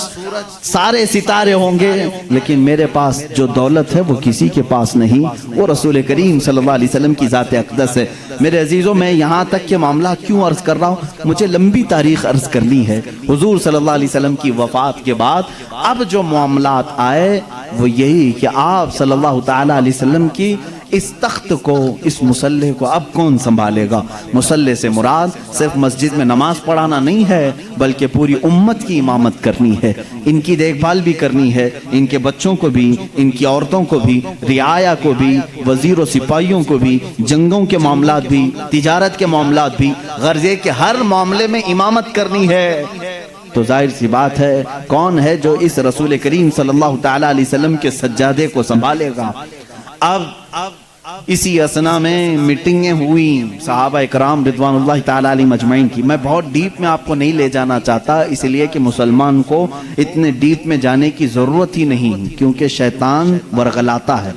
سارے ستارے ہوں گے لیکن میرے پاس جو دولت ہے وہ کسی کے پاس نہیں، وہ رسول کریم صلی اللہ علیہ وسلم کی ذات اقدس ہے۔ میرے عزیزوں میں یہاں تک کہ معاملہ کیوں عرض کر رہا ہوں، مجھے لمبی تاریخ عرض کرنی ہے۔ حضور صلی اللہ علیہ وسلم کی وفات کے بعد اب جو معاملات آئے وہ یہی کہ آپ صلی اللہ تعالیٰ علیہ وسلم کی اس تخت کو، اس مصلح کو اب کون سنبھالے گا؟ مصلح سے مراد صرف مسجد میں نماز پڑھانا نہیں ہے بلکہ پوری امت کی امامت کرنی ہے، ان کی دیکھ بھال بھی کرنی ہے، ان کے بچوں کو بھی، ان کی عورتوں کو بھی، رعایا کو بھی، وزیر و سپاہیوں کو بھی، جنگوں کے معاملات بھی، تجارت کے معاملات بھی، غرض یہ کہ ہر معاملے میں امامت کرنی ہے۔ تو ظاہر سی بات ہے کون ہے جو اس رسول کریم صلی اللہ تعالیٰ علیہ وسلم کے سجادے کو سنبھالے گا؟ اب اسی اسنا میں میٹنگیں ہوئی صحابہ اکرام رضوان اللہ تعالیٰ علیہ مجمعین کی۔ میں بہت ڈیپ میں آپ کو نہیں لے جانا چاہتا، اس لیے کہ مسلمان کو اتنے ڈیپ میں جانے کی ضرورت ہی نہیں، کیونکہ شیطان ورغلاتا ہے۔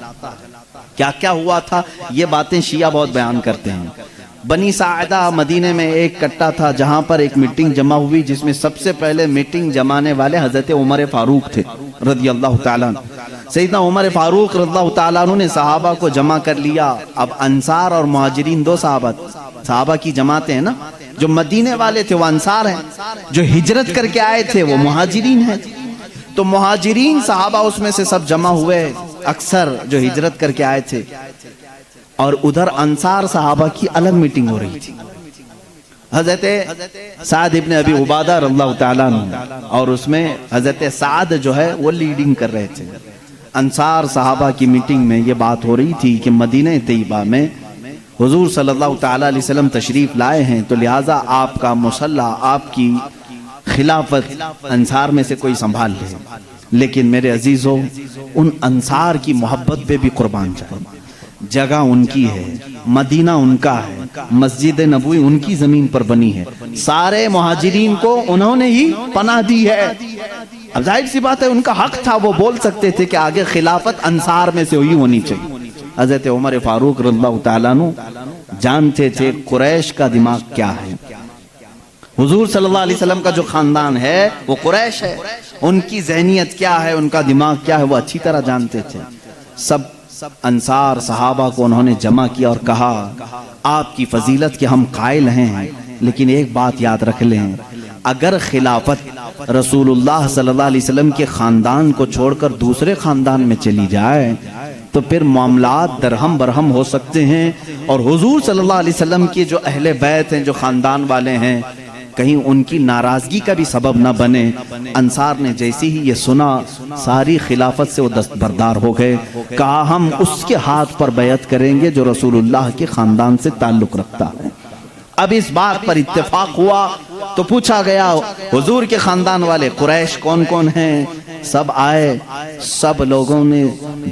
کیا کیا ہوا تھا یہ باتیں شیعہ بہت بیان کرتے ہیں۔ بنی ساعدہ مدینے میں ایک کٹا تھا جہاں پر ایک میٹنگ جمع ہوئی، جس میں سب سے پہلے میٹنگ جمانے والے حضرت عمر فاروق تھے رضی اللہ تعالیٰ عنہ۔ سیدنا عمر فاروق رضی اللہ تعالیٰ عنہ نے صحابہ کو جمع کر لیا۔ اب انصار اور مہاجرین دو صحابہ کی جماعتیں ہیں نا، جو مدینے والے تھے وہ انصار ہیں، جو ہجرت کر کے آئے تھے وہ مہاجرین ہیں۔ تو مہاجرین صحابہ اس میں سے سب جمع ہوئے، اکثر جو ہجرت کر کے آئے تھے، اور ادھر انصار صحابہ کی الگ میٹنگ ہو رہی تھی۔ حضرت سعد ابن ابی عبادہ رضی اللہ تعالیٰ عنہ، اور اس میں حضرت سعد جو ہے وہ لیڈنگ کر رہے تھے۔ انصار صحابہ کی میٹنگ میں یہ بات ہو رہی تھی کہ مدینہ طیبہ میں حضور صلی اللہ تعالیٰ علیہ وسلم تشریف لائے ہیں، تو لہٰذا آپ کا مصلی، آپ کی خلافت انصار میں سے کوئی سنبھال لے۔ لیکن میرے عزیزوں، ان انصار کی محبت پہ بھی قربان جائے، جگہ ان کی ہے، مدینہ ان کا ہے، مسجد نبوی ان کی زمین پر بنی ہے، سارے مہاجرین کو انہوں نے ہی پناہ دی ہے۔ اب ظاہر سی بات ہے ان کا حق تھا، وہ بول سکتے تھے کہ آگے خلافت انصار میں سے ہوئی ہونی چاہیے۔ حضرت عمر فاروق رضی اللہ تعالیٰ عنہ جانتے تھے قریش کا دماغ کیا ہے، حضور صلی اللہ علیہ وسلم کا جو خاندان ہے وہ قریش ہے، ان کی ذہنیت کیا ہے، ان کا دماغ کیا ہے، وہ اچھی طرح جانتے تھے۔ سب انصار صحابہ کو انہوں نے جمع کیا اور کہا آپ کی فضیلت کے ہم قائل ہیں، لیکن ایک بات یاد رکھ لیں، اگر خلافت رسول اللہ صلی اللہ علیہ وسلم کے خاندان کو چھوڑ کر دوسرے خاندان میں چلی جائے تو پھر معاملات درہم برہم ہو سکتے ہیں، اور حضور صلی اللہ علیہ وسلم کے جو اہل بیت ہیں، جو خاندان والے ہیں، کہیں ان کی ناراضگی کا بھی سبب نہ بنے۔ انصار نے جیسی ہی یہ سنا ساری خلافت سے وہ دستبردار ہو گئے، کہا ہم اس کے ہاتھ پر بیعت کریں گے جو رسول اللہ کے خاندان سے تعلق رکھتا ہے۔ اب اس بات پر اتفاق ہوا تو پوچھا گیا حضور کے خاندان والے قریش کون کون ہیں؟ سب آئے، سب لوگوں نے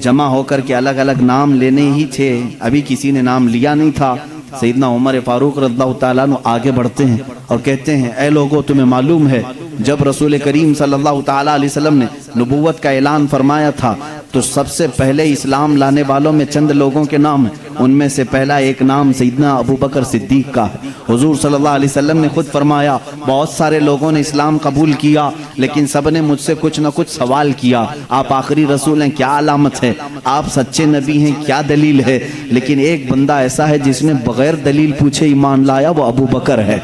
جمع ہو کر کے الگ الگ نام لینے ہی تھے، ابھی کسی نے نام لیا نہیں تھا۔ سیدنا عمر فاروق رضی اللہ تعالیٰ عنہ آگے بڑھتے ہیں اور کہتے ہیں اے لوگوں، تمہیں معلوم ہے جب رسول کریم صلی اللہ تعالیٰ علیہ وسلم نے نبوت کا اعلان فرمایا تھا تو سب سے پہلے اسلام لانے والوں میں چند لوگوں کے نام ہیں، ان میں سے پہلا ایک نام سیدنا ابو بکر صدیق کا ہے۔ حضور صلی اللہ علیہ وسلم نے خود فرمایا بہت سارے لوگوں نے اسلام قبول کیا لیکن سب نے مجھ سے کچھ نہ کچھ سوال کیا، آپ آخری رسول ہیں کیا علامت ہے، آپ سچے نبی ہیں کیا دلیل ہے، لیکن ایک بندہ ایسا ہے جس نے بغیر دلیل پوچھے ایمان لایا، وہ ابو بکر ہے،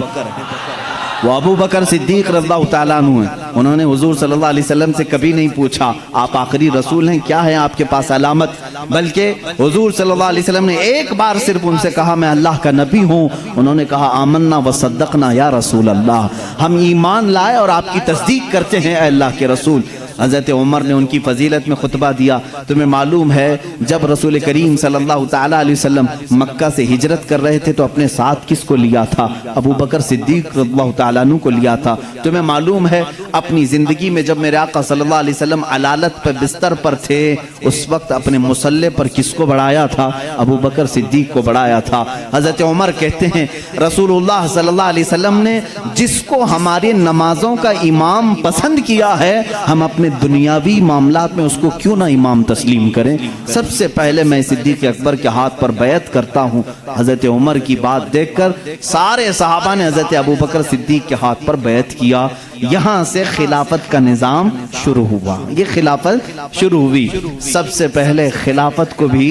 وہ ابو بکر صدیق رضی اللہ تعالیٰ عنہ ہیں۔ انہوں نے حضور صلی اللہ علیہ وسلم سے کبھی نہیں پوچھا آپ آخری رسول ہیں کیا ہے آپ کے پاس علامت، بلکہ حضور صلی اللہ علیہ وسلم نے ایک بار صرف ان سے کہا میں اللہ کا نبی ہوں، انہوں نے کہا آمنا وصدقنا یا رسول اللہ، ہم ایمان لائے اور آپ کی تصدیق کرتے ہیں اے اللہ کے رسول۔ حضرت عمر نے ان کی فضیلت میں خطبہ دیا۔ تمہیں معلوم ہے جب رسول کریم صلی اللہ تعالیٰ علیہ وسلم مکہ سے ہجرت کر رہے تھے تو اپنے ساتھ کس کو لیا تھا؟ ابو بکر صدیق رضی اللہ تعالیٰ عنہ کو لیا تھا۔ تمہیں معلوم ہے اپنی زندگی میں جب میرے آقا صلی اللہ علیہ وسلم علالت پر بستر پر تھے اس وقت اپنے مصلے پر کس کو بڑھایا تھا؟ ابو بکر صدیق کو بڑھایا تھا۔ حضرت عمر کہتے ہیں رسول اللہ صلی اللہ علیہ وسلم نے جس کو ہماری نمازوں کا امام پسند کیا ہے ہم اپنے دنیاوی معاملات میں اس کو کیوں نہ امام تسلیم کریں؟ سب سے پہلے میں صدیق اکبر کے ہاتھ پر بیعت کرتا ہوں۔ حضرت عمر کی بات دیکھ کر سارے صحابہ نے حضرت ابو بکر صدیق کے ہاتھ پر بیعت کیا۔ یہاں سے خلافت کا نظام شروع ہوا، یہ خلافت شروع ہوئی۔ سب سے پہلے خلافت کو بھی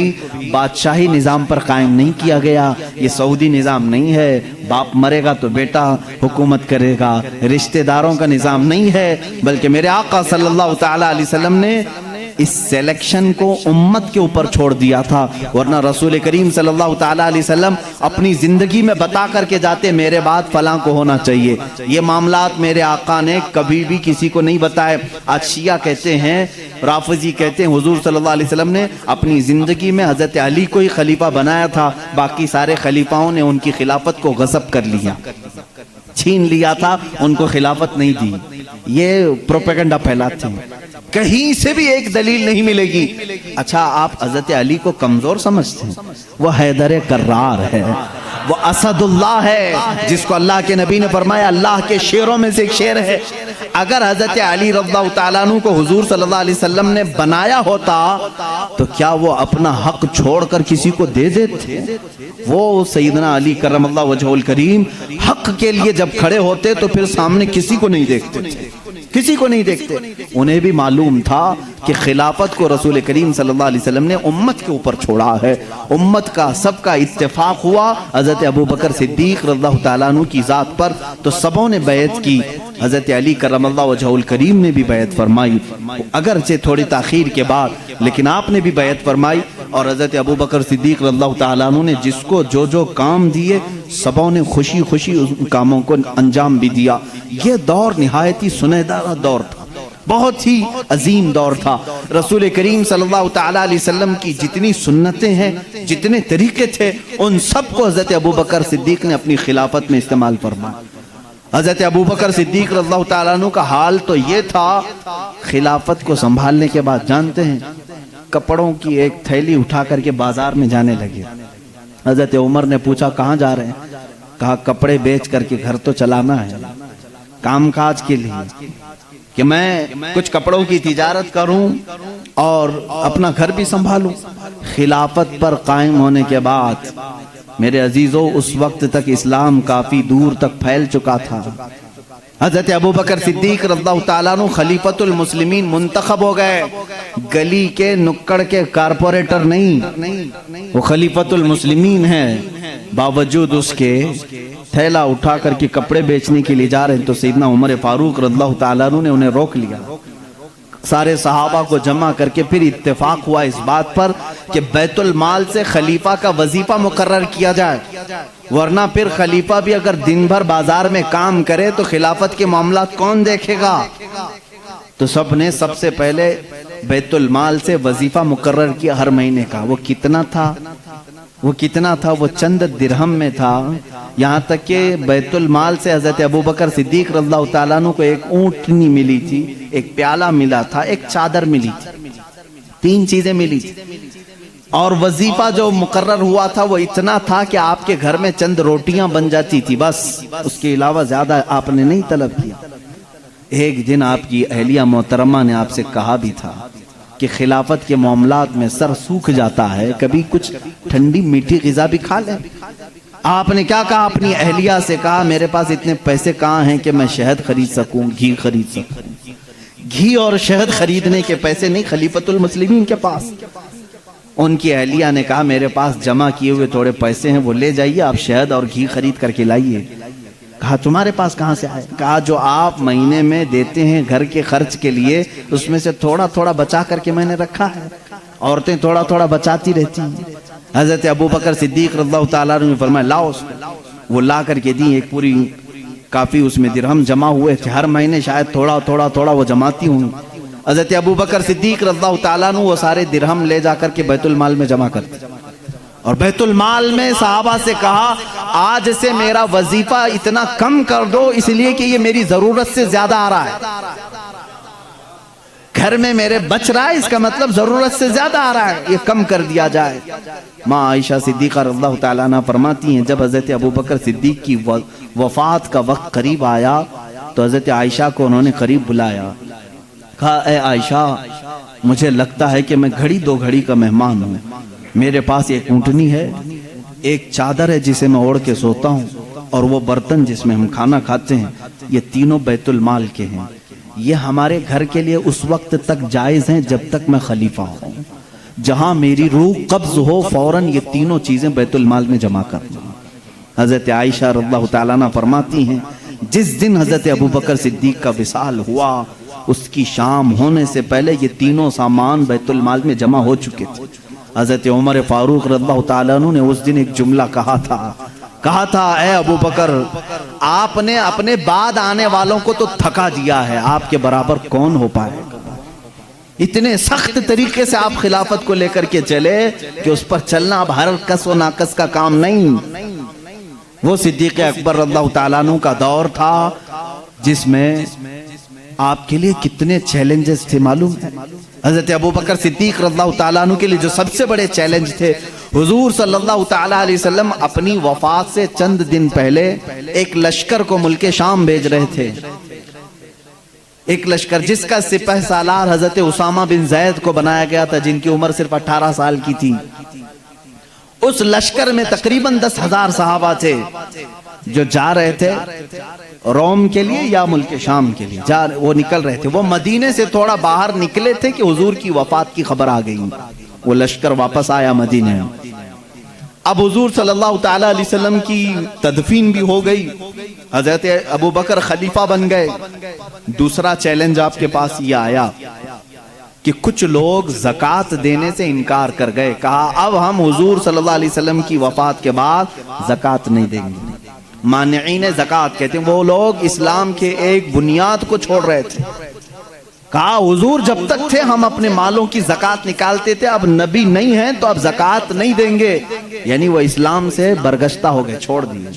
بادشاہی نظام پر قائم نہیں کیا گیا، یہ سعودی نظام نہیں ہے باپ مرے گا تو بیٹا حکومت کرے گا، رشتہ داروں کا نظام نہیں ہے، بلکہ میرے آقا صلی اللہ تعالیٰ علیہ وسلم نے اس سیلیکشن کو امت کے اوپر چھوڑ دیا تھا، ورنہ رسول کریم صلی اللہ تعالیٰ علیہ وسلم اپنی زندگی میں بتا کر کے جاتے میرے بعد فلاں کو ہونا چاہیے۔ یہ معاملات میرے آقا نے کبھی بھی کسی کو نہیں بتائے۔ آج شیعہ کہتے ہیں، رافضی کہتے ہیں حضور صلی اللہ علیہ وسلم نے اپنی زندگی میں حضرت علی کو ہی خلیفہ بنایا تھا، باقی سارے خلیفاؤں نے ان کی خلافت کو غصب کر لیا، چھین لیا تھا، ان کو خلافت نہیں دی۔ یہ پروپیگنڈا پھیلاتے ہیں، کہیں سے بھی ایک دلیل نہیں ملے گی۔ اچھا آپ حضرت علی کو کمزور سمجھتے ہیں؟ وہ حیدر کرار ہے، وہ اسد اللہ ہے، جس کو اللہ کے نبی نے فرمایا اللہ کے شیروں میں سے ایک شیر ہے۔ اگر حضرت علی رضی اللہ تعالیٰ عنہ کو حضور صلی اللہ علیہ وسلم نے بنایا ہوتا تو کیا وہ اپنا حق چھوڑ کر کسی کو دے دیتے؟ وہ سیدنا علی کرم اللہ وجہہ الکریم حق کے لیے جب کھڑے ہوتے تو پھر سامنے کسی کو نہیں دیکھتے تھے، کسی کو نہیں دیکھتے۔ انہیں بھی معلوم تھا کہ خلافت کو رسول کریم صلی اللہ علیہ وسلم نے امت کے اوپر چھوڑا ہے، امت کا سب کا اتفاق ہوا حضرت ابو بکر صدیق رضی اللہ تعالیٰ عنہ کی ذات پر، تو سبوں نے بیعت کی۔ حضرت علی کرم اللہ وجہہ الکریم نے بھی بیعت فرمائی، اگرچہ تھوڑی تاخیر کے بعد، لیکن آپ نے بھی بیعت فرمائی۔ اور حضرت ابو بکر صدیق رضی اللہ تعالیٰ عنہ نے جس کو جو جو کام دیے سبوں نے خوشی خوشی ان کاموں کو انجام بھی دیا۔ یہ دور نہایت ہی سنہرا دور تھا، بہت ہی عظیم دور تھا۔ رسول کریم صلی اللہ تعالیٰ علیہ وسلم کی جتنی سنتیں ہیں، جتنے طریقے تھے، ان سب کو حضرت ابو بکر صدیق نے اپنی خلافت میں استعمال فرمایا۔ حضرت ابو بکر صدیق رضی اللہ تعالیٰ عنہ کا حال تو یہ تھا، خلافت کو سنبھالنے کے بعد جانتے ہیں کپڑوں کی ایک تھیلی اٹھا کر کے بازار میں جانے لگے۔ حضرت عمر نے پوچھا کہاں جا رہے ہیں؟ کہا کپڑے بیچ کر کے گھر تو چلانا ہے، کام کاج کے لیے، کہ میں کچھ کپڑوں کی تجارت کروں اور اپنا گھر بھی سنبھالوں۔ خلافت پر قائم ہونے کے بعد میرے عزیزوں اس وقت تک اسلام کافی دور تک پھیل چکا تھا۔ حضرت ابو بکر صدیق رضی اللہ تعالیٰ عنہ خلیفۃ المسلمین منتخب ہو گئے، گلی کے نکڑ کے کارپوریٹر نہیں، وہ خلیفۃ المسلمین ہیں۔ باوجود اس کے تھیلا اٹھا کر کے کپڑے بیچنے کے لیے جا رہے ہیں تو سیدنا عمر فاروق رضی اللہ تعالیٰ عنہ نے انہیں روک لیا۔ سارے صحابہ کو جمع کر کے پھر اتفاق ہوا اس بات پر کہ بیت المال سے خلیفہ کا وظیفہ مقرر کیا جائے، ورنہ پھر خلیفہ بھی اگر دن بھر بازار میں کام کرے تو خلافت کے معاملات کون دیکھے گا؟ تو سب نے سب سے پہلے بیت المال سے وظیفہ مقرر کیا ہر مہینے کا۔ وہ کتنا تھا؟ وہ چند درہم میں تھا، یہاں تک کہ بیت المال سے حضرت ابو بکر صدیق رضی اللہ تعالیٰ عنہ کو ایک اونٹنی ملی تھی، ایک پیالہ ملا تھا، ایک چادر ملی تھی، 3 چیزیں ملی تھی۔ اور وظیفہ جو مقرر ہوا تھا وہ اتنا تھا کہ آپ کے گھر میں چند روٹیاں بن جاتی تھی، بس اس کے علاوہ زیادہ آپ نے نہیں طلب کیا۔ ایک دن آپ کی اہلیہ محترمہ نے آپ سے کہا بھی تھا کہ خلافت کے معاملات میں سر سوکھ جاتا ہے، کبھی کچھ ٹھنڈی میٹھی غذا بھی کھا لیں۔ آپ نے کیا کہا؟ اپنی اہلیہ سے کہا میرے پاس اتنے پیسے کہاں ہیں کہ میں شہد خرید سکوں، گھی خرید سکوں۔ گھی اور شہد خریدنے کے پیسے نہیں خلیفۃ المسلمین کے پاس۔ ان کی اہلیہ نے کہا میرے پاس جمع کیے ہوئے تھوڑے پیسے ہیں، وہ لے جائیے، آپ شہد اور گھی خرید کر کے لائیے۔ کہا تمہارے پاس کہاں سے آئے؟ کہا جو آپ مہینے میں دیتے ہیں گھر کے خرچ کے لیے، اس میں سے تھوڑا تھوڑا بچا کر کے میں نے رکھا ہے۔ عورتیں تھوڑا تھوڑا بچاتی رہتی ہیں۔ حضرت ابوبکر صدیق رضی اللہ تعالیٰ عنہ نے فرمایا لاؤ اس کو۔ وہ لا کر کے دی، ایک پوری کافی اس میں درہم جمع ہوئے تھے، ہر مہینے شاید تھوڑا تھوڑا تھوڑا وہ جماتی ہوں۔ حضرت ابوبکر صدیق رضی اللہ تعالیٰ عنہ وہ سارے درہم لے جا کر کے بیت المال میں جمع کرتے، اور بیت المال میں صحابہ سے کہا آج سے میرا وظیفہ اتنا کم کر دو، اس لیے کہ یہ میری ضرورت سے زیادہ آ رہا ہے، گھر میں میرے بچ رہا ہے، اس کا مطلب ضرورت سے زیادہ آ رہا ہے، یہ کم کر دیا جائے۔ ماں عائشہ صدیقہ رضی اللہ تعالیٰ عنہ فرماتی ہیں جب حضرت ابوبکر صدیق کی وفات کا وقت قریب آیا تو حضرت عائشہ کو انہوں نے قریب بلایا، کہا اے عائشہ مجھے لگتا ہے کہ میں گھڑی دو گھڑی کا مہمان ہوں، میرے پاس ایک اونٹنی ہے، ایک چادر ہے جسے میں اوڑھ کے سوتا ہوں، اور وہ برتن جس میں ہم کھانا کھاتے ہیں، یہ تینوں بیت المال کے ہیں، یہ ہمارے گھر کے لیے اس وقت تک جائز ہیں جب تک میں خلیفہ ہوں، جہاں میری روح قبض ہو فوراً یہ تینوں چیزیں بیت المال میں جمع کر دوں۔ حضرت عائشہ رضی اللہ تعالیٰ عنہ فرماتی ہیں جس دن حضرت ابوبکر صدیق کا وصال ہوا اس کی شام ہونے سے پہلے یہ تینوں سامان بیت المال میں جمع ہو چکے تھے۔ حضرت عمر فاروق رضی اللہ تعالیٰ عنہ نے اس دن ایک جملہ کہا تھا اے ابوبکر آپ نے اپنے بعد آنے والوں کو تو تھکا دیا ہے، آپ کے برابر کون ہو پائے گا؟ اتنے سخت طریقے سے آپ خلافت کو لے کر کے چلے کہ اس پر چلنا اب ہر کس و ناقص کا کام نہیں۔ وہ صدیق اکبر رضی اللہ تعالیٰ عنہ کا دور تھا جس میں آپ کے لیے کتنے چیلنجز تھے معلوم ہے؟ حضرت ابوبکر صدیق رضی اللہ تعالیٰ عنہ کے لیے جو سب سے بڑے چیلنج تھے، حضور صلی اللہ تعالیٰ علیہ وسلم اپنی وفات سے چند دن پہلے ایک لشکر کو ملک شام بھیج رہے تھے، ایک لشکر جس کا سپہ سالار حضرت اسامہ بن زید کو بنایا گیا تھا، جن کی عمر صرف 18 سال کی تھی۔ اس لشکر میں تقریباً 10,000 صحابہ تھے جو جا رہے تھے روم کے لیے یا ملک شام کے لیے، وہ نکل رہے تھے۔ وہ مدینے سے تھوڑا باہر نکلے تھے کہ حضور کی وفات کی خبر آ گئی، وہ لشکر واپس آیا مدینے۔ اب حضور صلی اللہ تعالیٰ علیہ وسلم کی تدفین بھی ہو گئی، حضرت ابوبکر خلیفہ بن گئے۔ دوسرا چیلنج آپ کے پاس یہ آیا کہ کچھ لوگ زکوٰۃ دینے سے انکار کر گئے، کہا اب ہم حضور صلی اللہ علیہ وسلم کی وفات کے بعد زکوٰۃ نہیں دیں گے۔ مانعین زکوٰۃ کہتے ہیں وہ لوگ اسلام کے ایک بنیاد کو چھوڑ رہے تھے، کہا حضور جب تک تھے ہم اپنے مالوں کی زکوٰۃ نکالتے تھے، اب نبی نہیں ہیں تو اب زکوٰۃ نہیں دیں گے، یعنی وہ اسلام سے برگشتہ ہو گئے، چھوڑ دیے۔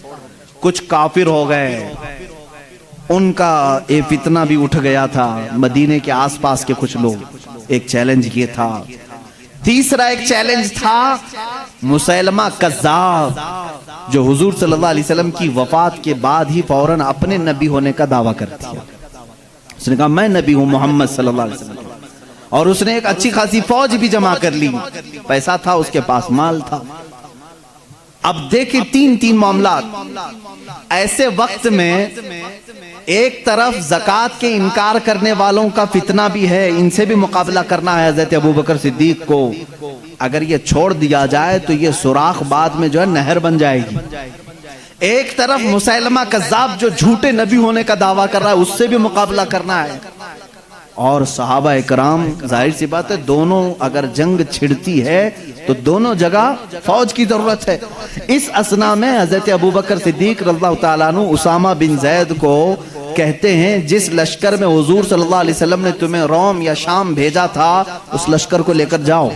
کچھ کافر ہو گئے، ان کا ایک فتنہ بھی اٹھ گیا تھا، مدینے کے آس پاس کے کچھ لوگ۔ ایک چیلنج یہ تھا۔ تیسرا ایک چیلنج تھا مسیلمہ کذاب، جو حضور صلی اللہ علیہ وسلم کی وفات کے بعد ہی فوراً اپنے نبی ہونے کا دعویٰ کر دیا۔ اس نے کہا میں نبی ہوں محمد صلی اللہ علیہ وسلم، اور اس نے ایک اچھی خاصی فوج بھی جمع کر لی، پیسہ تھا اس کے پاس، مال تھا۔ اب دیکھیں تین معاملات۔ ایسے وقت میں ایک طرف زکوٰۃ کے انکار کرنے والوں کا فتنہ بھی ہے، ان سے بھی مقابلہ کرنا ہے حضرت ابوبکر صدیق کو۔ اگر یہ چھوڑ دیا جائے تو یہ سوراخ بعد میں جو ہے نہر بن جائے گی۔ ایک طرف مسیلمہ کذاب جو جھوٹے نبی ہونے کا دعویٰ کر رہا ہے، اس سے بھی مقابلہ کرنا ہے۔ اور صحابہ اکرام ظاہر سی بات ہے دونوں اگر جنگ چھڑتی ہے تو دونوں جگہ فوج کی ضرورت ہے۔ اس اثنا میں حضرت ابوبکر صدیق رضی اللہ تعالیٰ عنہ اسامہ بن زید کو کہتے ہیں جس لشکر میں حضور صلی اللہ علیہ وسلم نے تمہیں روم یا شام بھیجا تھا اس لشکر کو لے کر جاؤ،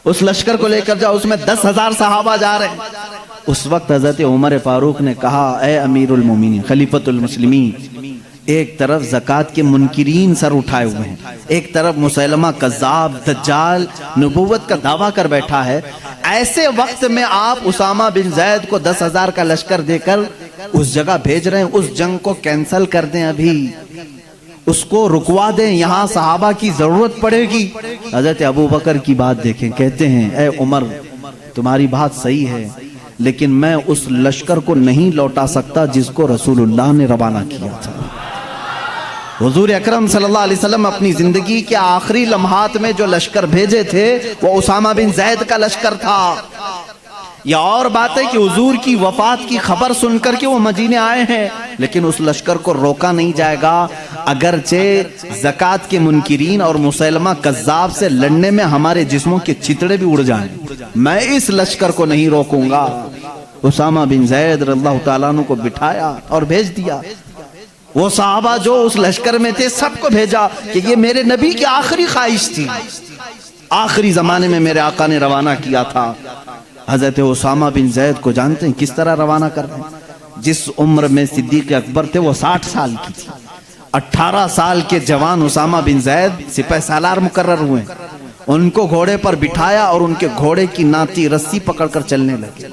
اس لشکر کو لے کر جاؤ، اس میں 10,000 صحابہ جا رہے ہیں۔ اس وقت حضرت عمر فاروق نے کہا اے امیر المومنین خلیفۃ المسلمین، ایک طرف زکوٰۃ کے منکرین سر اٹھائے ہوئے ہیں، ایک طرف مسیلمہ کذاب دجال نبوت کا دعویٰ کر بیٹھا ہے، ایسے وقت میں آپ اسامہ بن زید کو 10,000 کا لشکر دے کر اس جگہ بھیج رہے ہیں، اس جنگ کو کینسل کر دیں ابھی، اس کو رکوا دیں، یہاں صحابہ کی ضرورت پڑے گی۔ حضرت ابو بکر کی بات دیکھیں، کہتے ہیں اے عمر تمہاری بات صحیح ہے، لیکن میں اس لشکر کو نہیں لوٹا سکتا جس کو رسول اللہ نے روانہ کیا تھا۔ حضور اکرم صلی اللہ علیہ وسلم اپنی زندگی کے آخری لمحات میں جو لشکر بھیجے تھے وہ اسامہ بن زید کا لشکر تھا۔ یہ اور بات ہے کہ حضور کی وفات کی خبر سن کر کے وہ مدینے آئے ہیں، لیکن اس لشکر کو روکا نہیں جائے گا، اگرچہ زکوٰۃ کے منکرین اور مسیلمہ کذاب سے لڑنے میں ہمارے جسموں کے چتڑے بھی اڑ جائیں، میں اس لشکر کو نہیں روکوں گا۔ اسامہ بن زید رضی اللہ تعالیٰ عنہ کو بٹھایا اور بھیج دیا۔ وہ صحابہ جو اس لشکر میں تھے سب کو بھیجا کہ یہ میرے نبی کی آخری خواہش تھی، آخری زمانے میں میرے آقا نے روانہ کیا تھا۔ حضرت اسامہ بن زید کو جانتے ہیں کس طرح روانہ کر رہے ہیں؟ جس عمر میں صدیق اکبر تھے وہ 60 سال کی تھی، 18 سال کے جوان اسامہ بن زید سپہ سالار مقرر ہوئے، ان کو گھوڑے پر بٹھایا اور ان کے گھوڑے کی ناتی رسی پکڑ کر چلنے لگے۔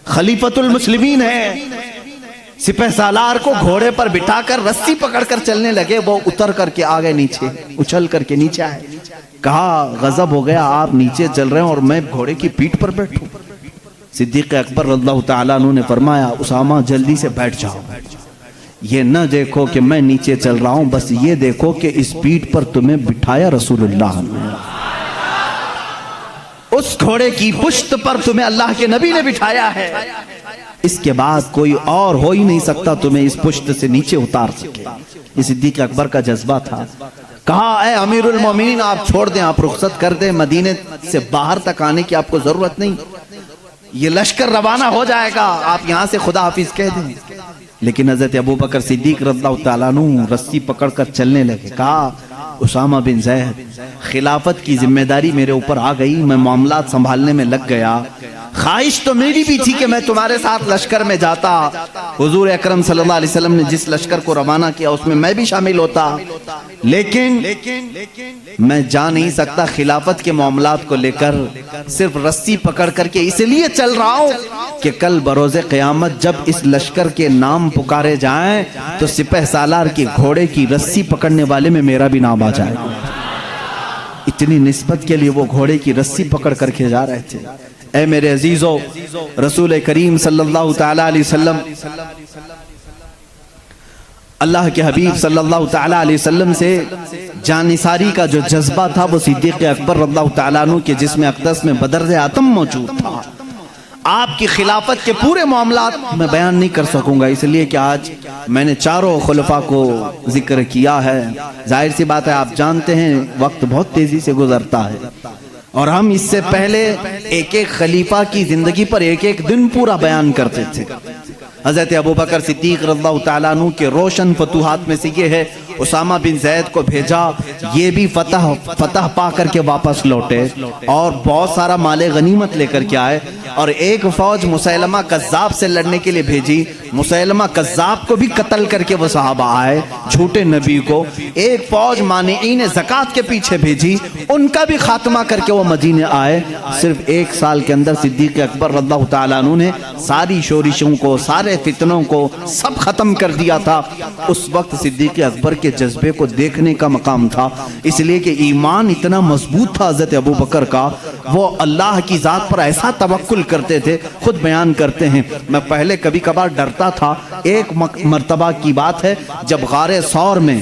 خلیفۃ المسلمین ہے، سپہ سالار کو گھوڑے پر بٹھا کر رسی پکڑ کر چلنے لگے، وہ اتر کر کے آگے نیچے اچھل کر کے نیچے آئے، کہا غضب ہو گیا، آپ نیچے چل رہے ہیں اور میں گھوڑے کی پیٹھ پر بیٹھوں۔ صدیق اکبر رضی اللہ تعالیٰ عنہ نے فرمایا اسامہ جلدی سے بیٹھ جاؤ، یہ نہ دیکھو کہ میں نیچے چل رہا ہوں، بس یہ دیکھو کہ اس پیٹھ پر تمہیں بٹھایا رسول اللہ نے، اس گھوڑے کی پشت پر تمہیں اللہ کے نبی نے بٹھایا ہے، اس کے بعد کوئی اور ہو ہی نہیں سکتا تمہیں اس پشت سے نیچے اتار سکے۔ یہ صدیق اکبر کا جذبہ تھا۔ کہا اے امیر المومنین آپ چھوڑ دیں، آپ رخصت کر دیں، مدینے سے باہر تک آنے کی آپ کو ضرورت نہیں، یہ لشکر روانہ ہو جائے گا، آپ یہاں سے خدا حافظ کہہ دیں۔ لیکن حضرت ابوبکر صدیق رضی اللہ تعالیٰ عنہ رسی پکڑ کر چلنے لگے۔ کہا اسامہ بن زید خلافت کی ذمہ داری میرے اوپر آ گئی، میں معاملات سنبھالنے میں لگ گیا، خواہش تو میری بھی تھی کہ میں تمہارے ساتھ لشکر میں جاتا، حضور اکرم صلی اللہ علیہ وسلم نے جس لشکر کو روانہ کیا اس میں بھی شامل ہوتا، لیکن میں جا نہیں سکتا خلافت کے معاملات کو لے کر، صرف رسی پکڑ کر کے اس لیے چل رہا ہوں کہ کل بروز قیامت جب اس لشکر کے نام پکارے جائیں تو سپہ سالار کی گھوڑے کی رسی پکڑنے والے میں میرا بھی نام آ جائے گا۔ اتنی نسبت کے لیے وہ گھوڑے کی رسی پکڑ کر کے جا رہے تھے۔ اے میرے عزیزو، رسول کریم صلی اللہ تعالیٰ علیہ وسلم، اللہ کے حبیب صلی اللہ تعالیٰ علیہ وسلم سے جانثاری کا جو جذبہ تھا وہ صدیق اکبر رضی اللہ تعالیٰ عنہ کے جسم اقدس میں بدرز آتم موجود تھا۔ آپ کی خلافت کے پورے معاملات میں بیان نہیں کر سکوں گا، اس لیے کہ آج میں نے چاروں خلفاء کو ذکر کیا ہے۔ ظاہر سی بات ہے، آپ جانتے ہیں وقت بہت تیزی سے گزرتا ہے، اور ہم اس سے پہلے ایک ایک خلیفہ کی زندگی پر ایک ایک دن پورا بیان کرتے تھے۔ حضرت ابوبکر صدیق رضی اللہ تعالیٰ عنہ کے روشن فتوحات میں سے یہ ہے، اسامہ بن زید کو بھیجا، یہ بھی فتح پا کر کے واپس لوٹے اور بہت سارا مال غنیمت لے کر کے آئے، اور ایک فوج مسیلمہ کذاب سے لڑنے کے لیے بھیجی، مسیلمہ کذاب کو بھی قتل کر کے وہ صحابہ آئے جھوٹے نبی کو، ایک فوج مانعین زکوٰۃ کے پیچھے بھیجی، ان کا بھی خاتمہ کر کے وہ مدینے آئے۔ صرف ایک سال کے اندر صدیق اکبر رضی اللہ تعالیٰ عنہ نے ساری شورشوں کو، سارے فتنوں کو سب ختم کر دیا تھا۔ اس وقت صدیق اکبر کے جذبے کو دیکھنے کا مقام تھا، اس لیے کہ ایمان اتنا مضبوط تھا حضرت ابوبکر کا، وہ اللہ کی ذات پر ایسا توکل کرتے تھے، خود بیان کرتے ہیں میں پہلے کبھی کبھار ڈرتا تھا۔ ایک مرتبہ کی بات ہے جب غار ثور میں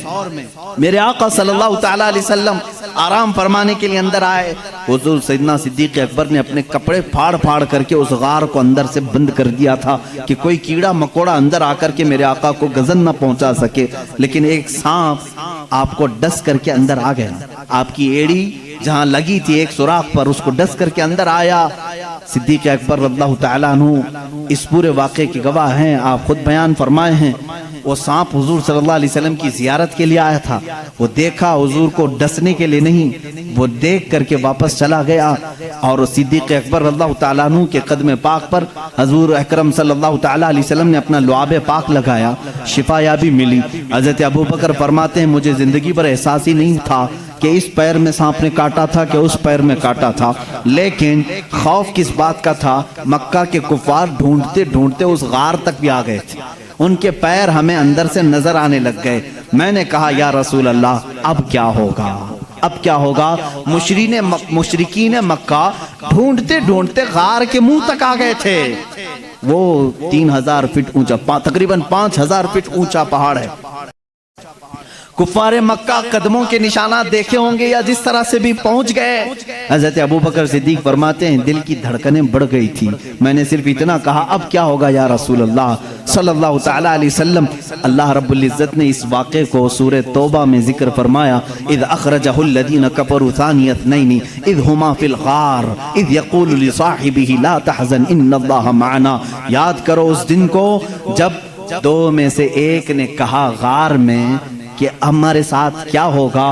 میرے آقا صلی اللہ تعالیٰ علیہ وسلم آرام فرمانے کے لیے اندر آئے، حضور سیدنا صدیق اکبر نے اپنے کپڑے پھاڑ پھاڑ کر کے اس غار کو اندر سے بند کر دیا تھا کہ کوئی کیڑا مکوڑا اندر آ کر کے میرے آقا کو گزن نہ پہنچا سکے، لیکن ایک سانپ آپ کو ڈس کر کے اندر آ گیا، آپ کی ایڑی جہاں لگی تھی ایک سوراخ پر اس کو ڈس کر کے اندر آیا۔ صدیق اکبر رضی اللہ تعالیٰ عنہ اس پورے واقعے کے گواہ ہیں، آپ خود بیان فرمائے ہیں۔ وہ سانپ حضور صلی اللہ علیہ وسلم کی زیارت کے لیے آیا تھا، وہ دیکھا حضور کو ڈسنے کے لیے نہیں، وہ دیکھ کر کے واپس چلا گیا، اور صدیق اکبر رضی اللہ تعالیٰ عنہ کے قدم پاک پر حضور اکرم صلی اللہ تعالیٰ علیہ وسلم نے اپنا لعاب پاک لگایا، شفا یابی ملی۔ حضرت ابوبکر فرماتے ہیں مجھے زندگی پر احساس ہی نہیں تھا کہ اس پیر میں سانپ نے کاٹا تھا کہ اس پیر میں کاٹا تھا، لیکن خوف کس بات کا تھا، مکہ کے کفار ڈھونڈتے ڈھونڈتے اس غار تک بھی آ گئے تھے، ان کے پیر ہمیں اندر سے نظر آنے لگ گئے۔ میں نے کہا یا رسول اللہ اب کیا ہوگا، اب کیا ہوگا؟ مشرکین مکہ ڈھونڈتے ڈھونڈتے غار کے منہ تک آ گئے تھے۔ وہ 3000 فٹ اونچا، تقریباً 5000 فٹ اونچا پہاڑ ہے۔ کفار مکہ قدموں کے نشانات دیکھے ہوں گے یا جس طرح سے بھی پہنچ گئے۔ حضرت ابوبکر صدیق فرماتے ہیں دل کی دھڑکنیں بڑھ گئی تھی، میں نے صرف اتنا کہا اب کیا ہوگا یا رسول اللہ صلی اللہ تعالی علیہ وسلم۔ اللہ رب العزت نے اس واقعے کو سورہ توبہ میں ذکر فرمایا، اذ اخرجہ الذین کفروا ثانی اثنین اذ ہما فی الغار اذ یقول لصاحبہ لا تحزن ان اللہ معنا۔ یاد کرو اس دن کو جب دو میں سے ایک نے کہا غار میں کہ ہمارے ساتھ کیا ہوگا،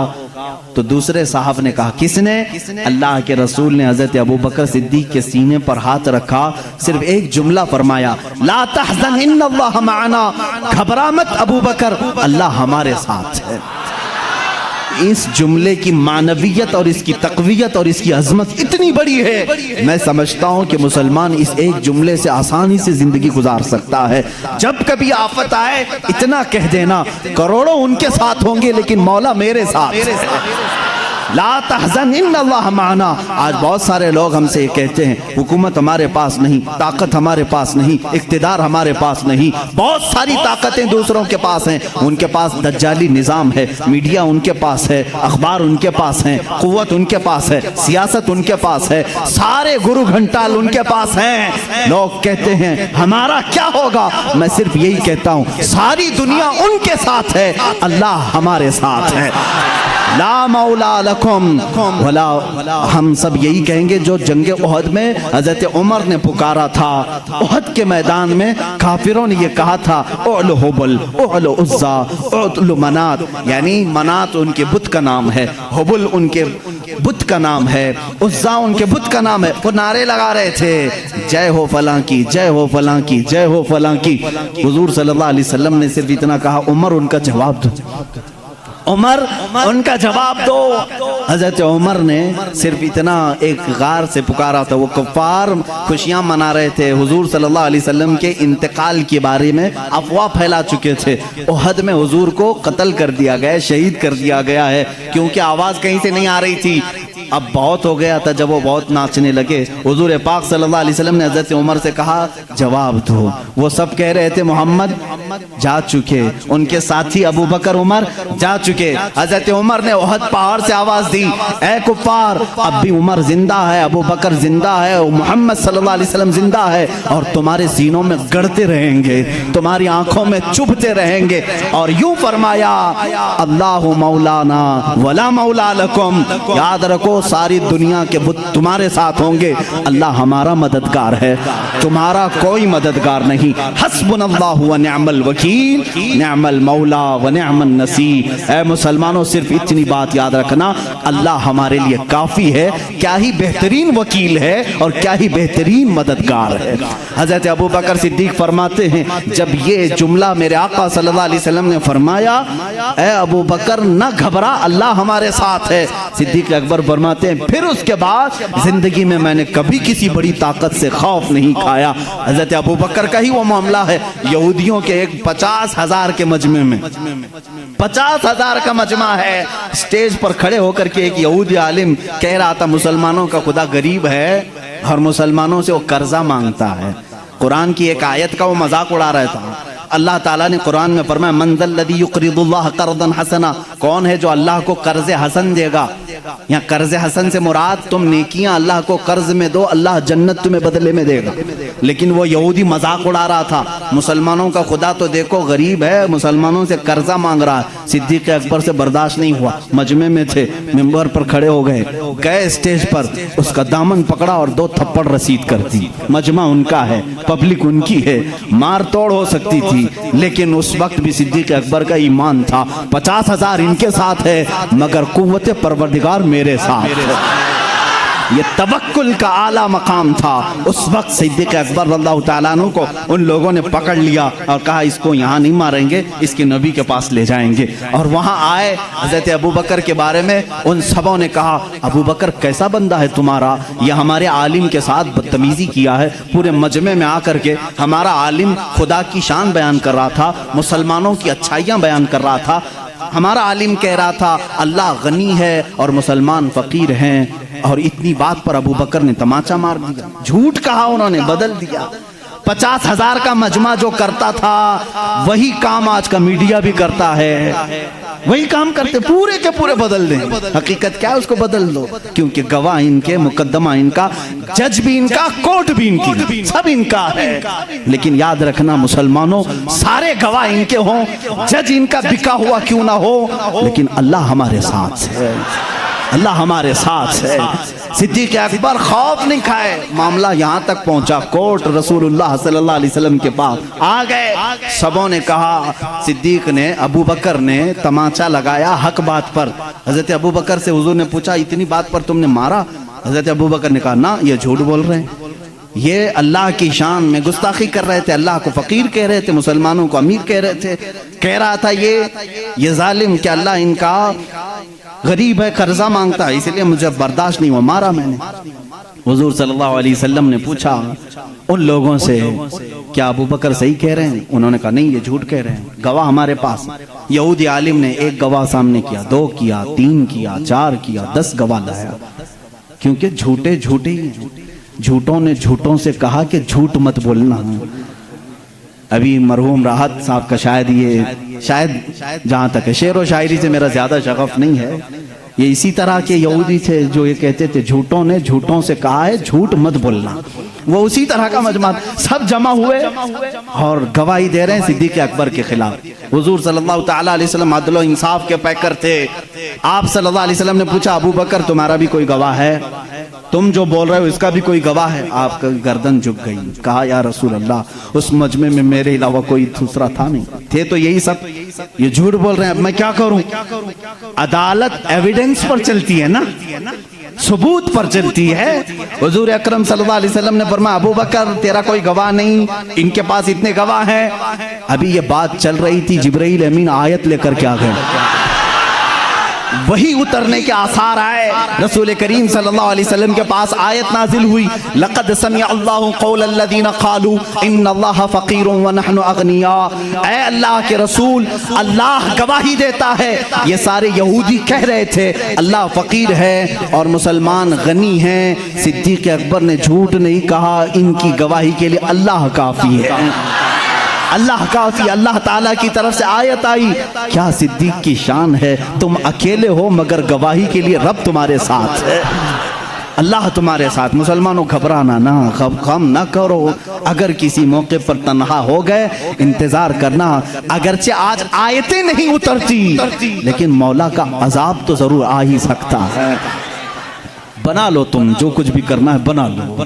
تو دوسرے صاحب نے کہا، کس نے؟ اللہ کے رسول نے حضرت ابوبکر صدیق کے سینے پر ہاتھ رکھا، صرف ایک جملہ فرمایا، لا تحزن ان اللہ معنا، گھبرا مت ابوبکر، اللہ ہمارے ساتھ ہے۔ اس جملے کی معنویت اور اس کی تقویت اور اس کی عظمت اتنی بڑی ہے، میں سمجھتا ہوں کہ مسلمان اس ایک جملے سے آسانی سے زندگی گزار سکتا ہے۔ جب کبھی آفت آئے اتنا کہہ دینا، کروڑوں ان کے ساتھ ہوں گے لیکن مولا میرے ساتھ، لا تحزن ان اللہ معنا۔ آج بہت سارے لوگ ہم سے یہ کہتے ہیں حکومت ہمارے پاس نہیں، طاقت ہمارے پاس نہیں، اقتدار ہمارے پاس نہیں، بہت ساری طاقتیں دوسروں کے پاس ہیں، ان کے پاس دجالی نظام ہے، میڈیا ان کے پاس ہے، اخبار ان کے پاس ہیں، قوت ان کے پاس ہے، سیاست ان کے پاس ہے، سارے گرو گھنٹال ان کے پاس ہیں۔ لوگ کہتے ہیں ہمارا کیا ہوگا، میں صرف یہی کہتا ہوں ساری دنیا ان کے ساتھ ہے، اللہ ہمارے ساتھ ہے۔ لا مولا لکم ولا، ہم سب یہی کہیں گے جو جنگ احد میں حضرت عمر نے پکارا تھا، احد کے میدان میں کافروں نے یہ کہا تھا اعلو حبل اعلو عزا اعلو منات، یعنی منات ان کے بت کا نام ہے، حبل ان کے بت کا نام ہے، عزا ان کے بت کا نام ہے۔ وہ نعرے لگا رہے تھے جے ہو فلاں کی، جے ہو فلاں کی، جے ہو فلاں کی۔ حضور صلی اللہ علیہ وسلم نے صرف اتنا کہا عمر ان کا جواب دو، عمر ان کا جواب دو۔ حضرت عمر نے صرف اتنا ایک غار سے پکارا تھا، وہ کفار خوشیاں منا رہے تھے، حضور صلی اللہ علیہ وسلم کے انتقال کے بارے میں افواہ پھیلا چکے تھے، احد میں حضور کو قتل کر دیا گیا، شہید کر دیا گیا ہے، کیونکہ آواز کہیں سے نہیں آ رہی تھی۔ اب بہت ہو گیا تھا، جب وہ بہت ناچنے لگے، حضور پاک صلی اللہ علیہ وسلم نے حضرت عمر سے کہا جواب دو۔ وہ سب کہہ رہے تھے محمد جا چکے، ان کے ساتھی ابو بکر عمر جا چکے۔ حضرت عمر نے احد پہاڑ سے آواز دی، اے کفار اب بھی عمر زندہ ہے، ابو بکر زندہ ہے، محمد صلی اللہ علیہ وسلم زندہ ہے، اور تمہارے سینوں میں گڑتے رہیں گے، تمہاری آنکھوں میں چبھتے رہیں گے۔ اور یوں فرمایا اللہ مولانا ولا مولا لکم، یاد رکھو ساری دنیا کے بت تمہارے ساتھ ہوں گے، اللہ ہمارا مددگار ہے، تمہارا کوئی مددگار نہیں۔ حسبنا اللہ و نعم الوکیل، نعم المولا و نعم النصیر۔ اے مسلمانوں صرف اتنی بات یاد رکھنا، اللہ ہمارے لیے کافی ہے، کیا ہی بہترین وکیل ہے اور کیا ہی بہترین مددگار ہے۔ حضرت ابوبکر صدیق فرماتے ہیں جب یہ جملہ میرے آقا صلی اللہ علیہ وسلم نے فرمایا اے ابوبکر نہ گھبرا، اللہ ہمارے ساتھ ہے، صدیق اکبر فرماتے ہیں پھر اس کے بعد زندگی میں میں نے کبھی کسی بڑی طاقت سے خوف نہیں کھایا۔ حضرت ابوبکر کا ہی وہ معاملہ ہے، یہودیوں کے ایک 50,000 کے مجمع میں، 50,000 کا مجمع ہے، سٹیج پر کھڑے ہو کر کے ایک یہودی عالم کہہ رہا تھا مسلمانوں کا خدا غریب ہے اور مسلمانوں سے وہ قرضہ مانگتا ہے۔ قرآن کی ایک آیت کا وہ مذاق اڑا رہا تھا۔ اللہ تعالیٰ نے قرآن میں فرمایا من ذا الذی یقرض اللہ قرضا حسنا، کون ہے جو اللہ کو قرض حسن دے گا؟ یہاں قرض حسن سے مراد تم نیکیاں اللہ کو قرض میں دو، اللہ جنت تمہیں بدلے میں دے گا۔ لیکن وہ یہودی مذاق اڑا رہا تھا، مسلمانوں کا خدا تو دیکھو غریب ہے، مسلمانوں سے قرضہ مانگ رہا ہے۔ صدیق اکبر سے برداشت نہیں ہوا، مجمع میں تھے، ممبر پر کھڑے ہو گئے اسٹیج پر، اس کا دامن پکڑا اور 2 تھپڑ رسید کر دی۔ مجمع ان کا ہے، پبلک ان کی ہے، مار توڑ ہو سکتی تھی، لیکن اس وقت بھی صدیق اکبر کا ایمان تھا 50,000 ان کے ساتھ ہے مگر قوت پروردگار میرے ساتھ ہے۔ یہ توکل کا اعلیٰ مقام تھا۔ اس وقت صدیق اکبر رضی اللہ تعالیٰ عنہ کو ان لوگوں نے پکڑ لیا اور کہا اس کو یہاں نہیں ماریں گے، اس کے نبی کے پاس لے جائیں گے۔ اور وہاں آئے حضرت ابو بکر کے بارے میں ان سبوں نے کہا ابو بکر کیسا بندہ ہے تمہارا، یہ ہمارے عالم کے ساتھ بدتمیزی کیا ہے، پورے مجمع میں آ کر کے ہمارا عالم خدا کی شان بیان کر رہا تھا، مسلمانوں کی اچھائیاں بیان کر رہا تھا، ہمارا عالم کہہ رہا تھا اللہ غنی ہے اور مسلمان فقیر ہیں، اور اتنی بات پر ابو بکر نے تماچا مار دیا، جھوٹ کہا، انہوں نے بدل دیا۔ 50,000 کا مجمع جو کرتا تھا وہی کام آج کا میڈیا بھی کرتا ہے، وہی کام کرتے، پورے کے پورے بدل دیں۔ حقیقت کیا ہے اس کو بدل دو، کیونکہ گواہ ان کے، مقدمہ ان کا، جج بھی ان کا، کورٹ بھی ان کی، سب ان کا ہے۔ لیکن یاد رکھنا مسلمانوں، سارے گواہ ان کے ہوں، جج ان کا بکا ہوا کیوں نہ ہو، لیکن اللہ ہمارے ساتھ ہے، اللہ ہمارے ساتھ ہے۔ صدیق اکبر خوف نہیں کھائے، معاملہ یہاں تک پہنچا، کورٹ رسول اللہ صلی اللہ علیہ وسلم کے پاس آ گئے۔ سبوں نے کہا، صدیق نے، ابو بکر نے تماچا لگایا حق بات پر۔ حضرت ابو بکر سے حضور نے پوچھا اتنی بات پر تم نے مارا؟ حضرت ابو بکر نے کہا نہ، یہ جھوٹ بول رہے ہیں، یہ اللہ کی شان میں گستاخی کر رہے تھے، اللہ کو فقیر کہہ رہے تھے، مسلمانوں کو امیر کہہ رہے تھے، کہہ رہا تھا یہ ظالم کہ اللہ ان کا غریب ہے، قرضہ مانگتا ہے، اس لیے مجھے برداشت نہیں ہوا، مارا میں نے۔ حضور صلی اللہ علیہ وسلم نے پوچھا ان لوگوں سے کیا ابو بکر صحیح کہہ رہے ہیں؟ انہوں نے کہا نہیں، یہ جھوٹ کہہ رہے ہیں، گواہ ہمارے پاس۔ یہودی عالم نے ایک گواہ سامنے کیا، 2 کیا، 3 کیا، 4 کیا، 10 گواہ لایا، کیونکہ جھوٹے جھوٹے ہی ہیں۔ جھوٹوں نے جھوٹوں سے کہا کہ جھوٹ مت بولنا۔ ابھی مرحوم راحت صاحب کا شاید جہاں تک ہے، شعر و شاعری سے میرا زیادہ شغف نہیں ہے، یہ اسی طرح کے یہودی تھے جو یہ کہتے تھے جھوٹوں نے جھوٹوں سے کہا ہے جھوٹ مت بولنا، وہ اسی طرح کا مجمع، سب جمع ہوئے اور گواہی دے رہے ہیں صدیق اکبر کے خلاف۔ حضور صلی اللہ تعالیٰ علیہ وسلم عدل و انصاف کے پیکر تھے۔ آپ صلی اللہ علیہ وسلم نے پوچھا ابو بکر تمہارا بھی کوئی گواہ ہے؟ تم جو بول رہے ہو اس کا بھی کوئی گواہ ہے؟ آپ کا گردن جھک گئی، کہا یا رسول اللہ اس مجمع میں میرے علاوہ کوئی دوسرا تھا نہیں، تھے تو یہی سب، یہ جھوٹ بول رہے ہیں، اب میں کیا کروں؟ عدالت ایویڈنس پر چلتی ہے نا، ثبوت پر چلتی ہے۔ حضور اکرم صلی اللہ علیہ وسلم نے فرمایا ابو بکر تیرا کوئی گواہ نہیں، ان کے پاس اتنے گواہ ہیں۔ ابھی یہ بات چل رہی تھی، جبرائیل امین آیت لے کر کے آ گئے، وہی اترنے کے آثار آئے، رسول کریم صلی اللہ علیہ وسلم کے پاس آیت نازل ہوئی، لقد سمع اللہ قول الذین قالوا ان اللہ فقیر ونحن اغنیاء۔ اے اللہ کے رسول، اللہ گواہی دیتا ہے، یہ سارے یہودی کہہ رہے تھے اللہ فقیر ہے اور مسلمان غنی ہیں، صدیق اکبر نے جھوٹ نہیں کہا، ان کی گواہی کے لیے اللہ کافی ہے، اللہ کافی۔ اللہ تعالیٰ کی طرف سے آیت آئی، کیا صدیق کی شان ہے، تم اکیلے ہو مگر گواہی کے لیے رب تمہارے ساتھ ہے، اللہ تمہارے ساتھ۔ مسلمانوں گھبرانا نہ، غم نہ کرو، اگر کسی موقع پر تنہا ہو گئے انتظار کرنا، اگرچہ آج آیتیں نہیں اترتی لیکن مولا کا عذاب تو ضرور آ ہی سکتا ہے۔ بنا لو تم جو کچھ بھی کرنا ہے بنا لو،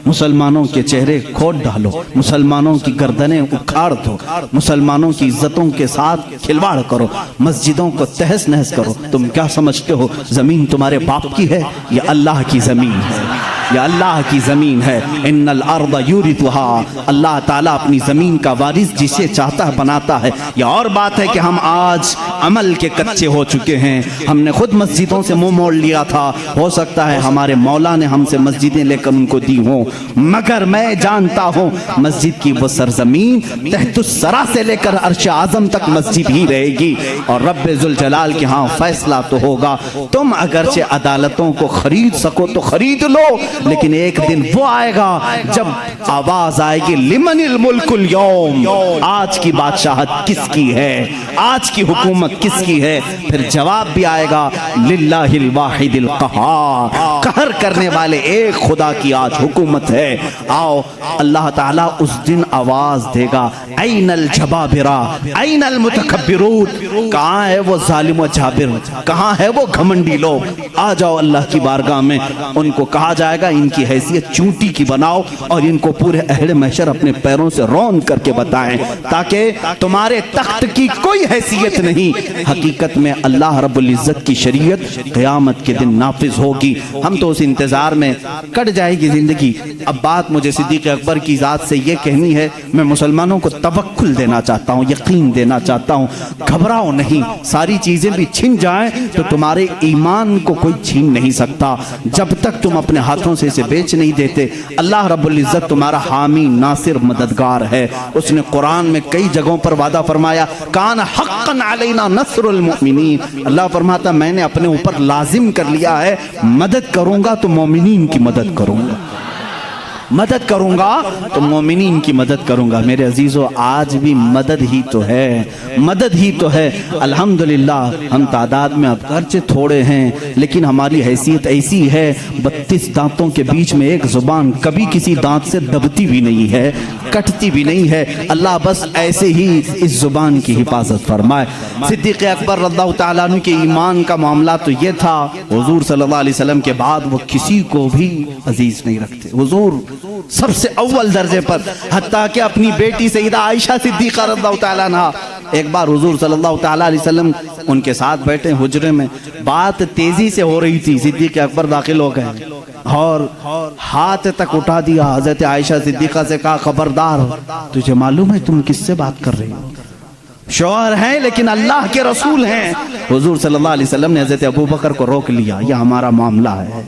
مسلمانوں کے چہرے کھود ڈالو، مسلمانوں کی گردنیں اکھاڑ دو، مسلمانوں کی عزتوں کے ساتھ کھلواڑ کرو، مسجدوں کو تہس نہس کرو۔ تم کیا سمجھتے ہو زمین تمہارے باپ کی ہے؟ یہ اللہ کی زمین ہے، یہ اللہ کی زمین ہے۔ ان الارض یورثها، اللہ تعالیٰ اپنی زمین کا وارث جسے چاہتا ہے بناتا ہے۔ یہ اور بات ہے کہ ہم آج عمل کے کچے ہو چکے ہیں، ہم نے خود مسجدوں سے منہ موڑ لیا تھا، ہو سکتا ہے ہمارے مولا نے ہم سے مسجدیں لے کر ان کو دی ہوں، مگر میں جانتا ہوں مسجد کی وہ سرزمین تحت الثری سے لے کر عرش اعظم تک مسجد ہی رہے گی، اور رب ذوالجلال کے ہاں فیصلہ تو ہوگا۔ تم اگرچہ عدالتوں کو خرید سکو تو خرید لو، لیکن ایک دن وہ آئے گا جب آواز آئے گی لمن الملک اليوم، آج کی بادشاہت کس کی ہے، آج کی حکومت کس کی ہے؟ پھر جواب بھی آئے گا للہ الواحد القہار، قہر کرنے والے ایک خدا کی آج حکومت ہے۔ آؤ اللہ تعالیٰ اس دن آواز دے گا این الجبابرہ این المتکبرون، کہاں ہے وہ ظالم و جابر، کہاں ہے وہ گھمنڈی لوگ؟ آ جاؤ اللہ کی بارگاہ میں۔ ان کو کہا جائے گا ان کی حیثیت چونٹی کی بناؤ اور ان کو پورے اہل محشر اپنے پیروں سے رون کر کے بتائیں، تاکہ تمہارے تخت کی کوئی حیثیت نہیں، حقیقت میں اللہ رب العزت کی شریعت قیامت کے دن نافذ ہوگی۔ ہم تو اس انتظار میں کٹ جائے گی زندگی۔ اب بات مجھے صدیق اکبر کی ذات سے یہ کہنی ہے، میں مسلمانوں کو توکل دینا چاہتا ہوں، یقین دینا چاہتا ہوں، گھبراؤ نہیں، ساری چیزیں بھی چھن جائیں تو تمہارے ایمان کو کوئی چھین نہیں سکتا جب تک تم اپنے ہاتھوں سے اسے بیچ نہیں دیتے۔ اللہ رب العزت تمہارا حامی، ناصر، مددگار ہے۔ اس نے قرآن میں کئی جگہوں پر وعدہ فرمایا، کان حقا علینا نصر المؤمنین، اللہ فرماتا میں نے اپنے اوپر لازم کر لیا ہے، مدد کروں گا تو مومنین کی مدد کروں گا، مدد کروں گا تو مومنین کی مدد کروں گا۔ میرے عزیزو، آج بھی مدد ہی تو ہے، مدد ہی تو ہے۔ الحمدللہ ہم تعداد میں اب گرچہ تھوڑے ہیں لیکن ہماری حیثیت ایسی ہے، 32 دانتوں کے بیچ میں ایک زبان کبھی کسی دانت سے دبتی بھی نہیں ہے، کٹتی بھی نہیں ہے۔ اللہ بس ایسے ہی اس زبان کی حفاظت فرمائے۔ صدیق اکبر رضی اللہ تعالیٰ عنہ کے ایمان کا معاملہ تو یہ تھا، حضور صلی اللہ علیہ وسلم کے بعد وہ کسی کو بھی عزیز نہیں رکھتے، حضور سب سے اول درجے پر، حتیٰ کہ اپنی بیٹی سیدہ عائشہ صدیقہ رضی اللہ تعالیٰ عنہ، ایک بار حضور صلی اللہ تعالیٰ علیہ وسلم ان کے ساتھ بیٹھے حجرے میں، بات تیزی سے ہو رہی تھی، صدیق اکبر داخل ہو گئے اور ہاتھ تک اٹھا دیا، حضرت عائشہ صدیقہ سے کہا خبردار، تجھے معلوم ہے تم کس سے بات کر رہی ہو؟ شوہر ہیں لیکن اللہ کے رسول ہیں۔ حضور صلی اللہ علیہ وسلم نے حضرت ابوبکر کو روک لیا، یہ ہمارا معاملہ ہے،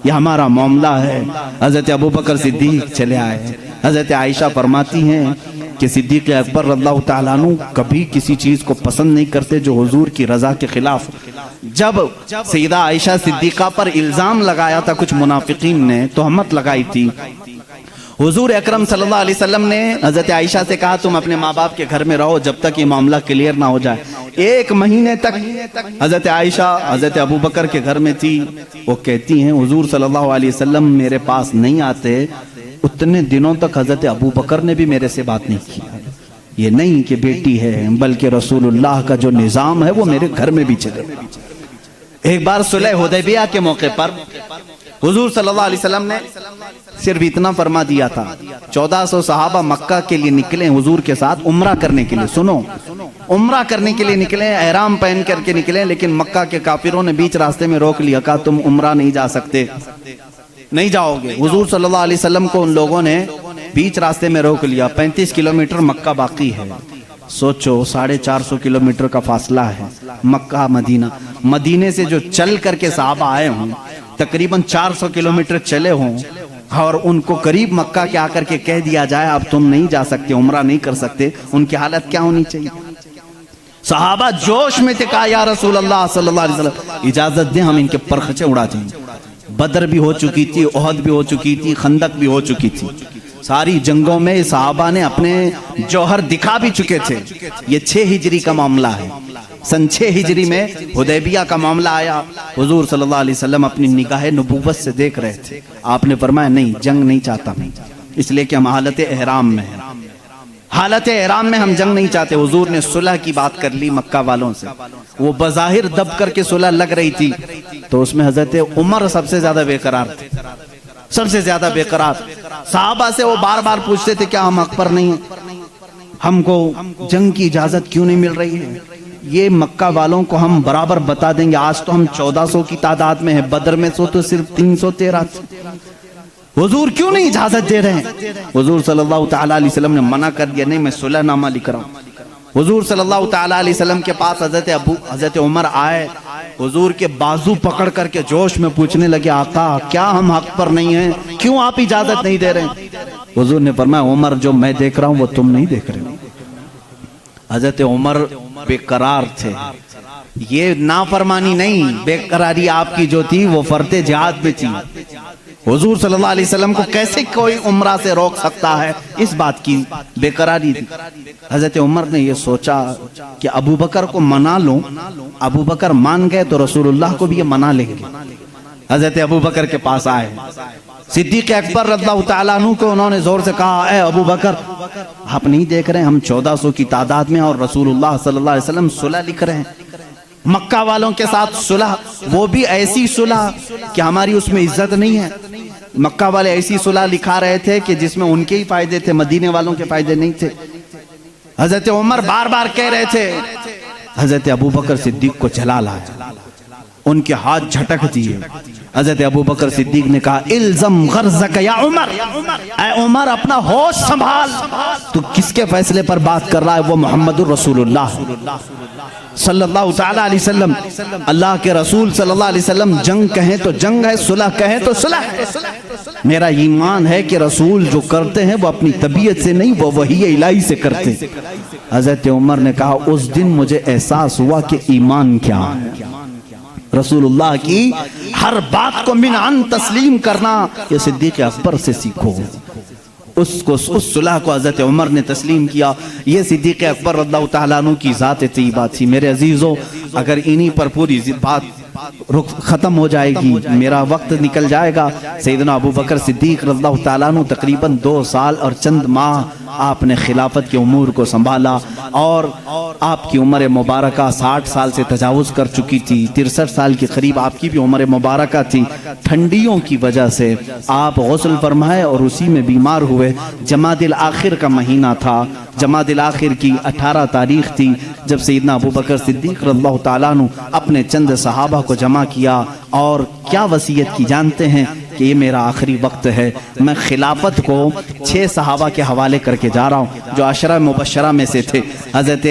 یہ ہمارا معاملہ ہے۔ حضرت ابوبکر صدیق چلے آئے۔ حضرت عائشہ فرماتی ہیں کہ صدیق اکبر رضی اللہ تعالیٰ عنہ کبھی کسی چیز کو پسند نہیں کرتے جو حضور کی رضا کے خلاف۔ جب سیدہ عائشہ صدیقہ پر الزام لگایا تھا کچھ منافقین نے، تہمت لگائی تھی، حضور اکرم صلی اللہ علیہ وسلم نے حضرت عائشہ سے کہا تم اپنے ماں باپ کے گھر میں رہو جب تک یہ معاملہ کلیئر نہ ہو جائے۔ 1 مہینے تک حضرت عائشہ حضرت ابوبکر کے گھر میں تھی۔ وہ کہتی ہیں حضور صلی اللہ علیہ وسلم میرے پاس نہیں آتے، اتنے دنوں تک حضرت ابوبکر نے بھی میرے سے بات نہیں کی۔ یہ نہیں کہ بیٹی ہے، بلکہ رسول اللہ کا جو نظام ہے وہ میرے گھر میں بھی چلے۔ ایک بار صلح حدیبیہ کے موقع پر حضور صلی اللہ علیہ وسلم نے صرف اتنا فرما دیا تھا، 1400 صحابہ مکہ کے لیے نکلے حضور کے ساتھ عمرہ کرنے کے لیے۔ سنو، عمرہ کرنے کے لیے نکلے، احرام پہن کر کے نکلے، لیکن مکہ کے کافروں نے بیچ راستے میں روک لیا، کہا تم عمرہ نہیں جا سکتے، نہیں جاؤ گے۔ حضور صلی اللہ علیہ وسلم کو ان لوگوں نے بیچ راستے میں روک لیا۔ 35 کلومیٹر مکہ باقی ہے، سوچو 450 کلومیٹر کا فاصلہ ہے مکہ مدینہ۔ مدینے سے جو چل کر کے صحابہ آئے ہوں تقریباً 400 کلومیٹر چلے ہوں، اور ان کو قریب مکہ کے آ کر کے کہہ دیا جائے اب تم نہیں جا سکتے، عمرہ نہیں کر سکتے، ان کی حالت کیا ہونی چاہیے؟ صحابہ جوش میں تھے، کہا یا رسول اللہ صلی اللہ علیہ وسلم اجازت دیں ہم ان کے پرخچے اڑا دیں۔ بدر بھی ہو چکی تھی، احد بھی ہو چکی تھی، خندق بھی ہو چکی تھی، ساری جنگوں میں صحابہ نے اپنے جوہر دکھا بھی چکے تھے۔ یہ 6 ہجری کا معاملہ ہے، سن 6 ہجری میں حدیبیہ کا معاملہ آیا۔ حضور صلی اللہ علیہ وسلم اپنی نگاہ نبوت سے دیکھ رہے تھے، آپ نے فرمایا نہیں، جنگ نہیں چاہتا میں، اس لیے کہ ہم حالت احرام میں ہیں، حالت احرام میں ہم جنگ نہیں چاہتے۔ حضور نے صلح کی بات کر لی مکہ والوں سے، وہ بظاہر دب کر کے صلح لگ رہی تھی، تو اس میں حضرت عمر سب سے زیادہ بے قرار تھے، سب سے زیادہ بے قرار۔ صحابہ سے وہ بار بار پوچھتے تھے کیا ہم حق پر نہیں ہیں، ہم کو جنگ کی اجازت کیوں نہیں مل رہی ہے؟ یہ مکہ والوں کو ہم برابر بتا دیں گے، آج تو ہم 1400 کی تعداد میں ہیں، بدر میں تو صرف 313 تھے، حضور کیوں نہیں اجازت دے رہے ہیں؟ حضور صلی اللہ تعالیٰ علیہ وسلم نے منع کر دیا، نہیں میں صلح نامہ لکھ رہا ہوں۔ حضور صلی اللہ تعالیٰ علیہ وسلم کے پاس حضرت عمر آئے، حضور کے بازو پکڑ کر کے جوش میں پوچھنے لگے آقا کیا ہم حق پر نہیں ہیں، کیوں آپ اجازت نہیں دے رہے ہیں؟ حضور نے فرمایا عمر جو میں دیکھ رہا ہوں وہ تم نہیں دیکھ رہے ہو۔ حضرت عمر بے قرار تھے، یہ نافرمانی نہیں، بے قراری آپ کی جو تھی وہ فرض جہاد میں تھی۔ حضور صلی اللہ علیہ وسلم کو کیسے کوئی عمرہ سے روک سکتا ہے، اس بات کی بے قراری تھی۔ حضرت عمر نے یہ سوچا کہ ابوبکر کو منا لوں، ابوبکر مان گئے تو رسول اللہ کو بھی یہ منا لیں گے۔ حضرت ابوبکر کے پاس آئے، صدیق اکبر رضی اللہ تعالیٰ عنہ کو انہوں نے زور سے کہا اے ابوبکر آپ نہیں دیکھ رہے ہم 1400 کی تعداد میں اور رسول اللہ صلی اللہ علیہ وسلم صلح لکھ رہے ہیں، مکہ والوں کے ساتھ صلح، وہ بھی ایسی صلح کہ ہماری اس میں عزت نہیں ہے۔ مکہ والے ایسی صلح لکھا رہے تھے کہ جس میں ان کے ہی فائدے تھے، مدینے والوں کے فائدے نہیں تھے۔ حضرت عمر بار بار کہہ رہے تھے حضرت ابو بکر صدیق کو جلا لایا، ان کے ہاتھ جھٹک دیے۔ حضرت ابو بکر صدیق نے کہا الزم غرضک یا عمر، اے عمر اپنا ہوش سنبھال، تو کس کے فیصلے پر بات کر رہا ہے؟ وہ محمد الرسول اللہ صلی اللہ تعالی علیہ وسلم، اللہ کے رسول صلی اللہ علیہ وسلم جنگ کہیں تو جنگ ہے، صلح کہیں تو صلح ہے۔ میرا ایمان ہے کہ رسول جو کرتے ہیں وہ اپنی طبیعت سے نہیں، وہ وحی الہی سے کرتے ہیں۔ حضرت عمر نے کہا اس دن مجھے احساس ہوا کہ ایمان کیا ہے، رسول اللہ کی ہر بات کو من عن تسلیم کرنا، یہ صدیق اکبر سے سیکھو۔ اس صلح کو حضرت عمر نے تسلیم کیا۔ یہ صدیق اکبر رضی اللہ تعالیٰ عنہ کی ذات طیبہ تھی۔ میرے عزیزو، اگر انہی پر پوری بات ختم ہو جائے گی، میرا وقت نکل جائے گا۔ سیدنا ابو بکر صدیق رضی اللہ تعالیٰ عنہ تقریباً 2 سال اور چند ماہ آپ نے خلافت کے امور کو سنبھالا، اور آپ کی عمر مبارکہ 60 سال سے تجاوز کر چکی تھی، 63 سال کے قریب آپ کی بھی عمر مبارکہ تھی۔ ٹھنڈیوں کی وجہ سے آپ غسل فرمائے اور اسی میں بیمار ہوئے۔ جمادی الاخر کا مہینہ تھا، جمادی الاخر کی 18 تاریخ تھی، جب سیدنا ابو بکر صدیق رضی اللہ تعالیٰ عنہ اپنے چند صحابہ کو جمع کیا اور کیا وصیت کی جانتے ہیں کہ یہ میرا آخری وقت ہے، میں خلافت کو 6 صحابہ کے حوالے کر کے جا رہا ہوں جو عشرہ مبشرہ میں سے تھے۔ حضرت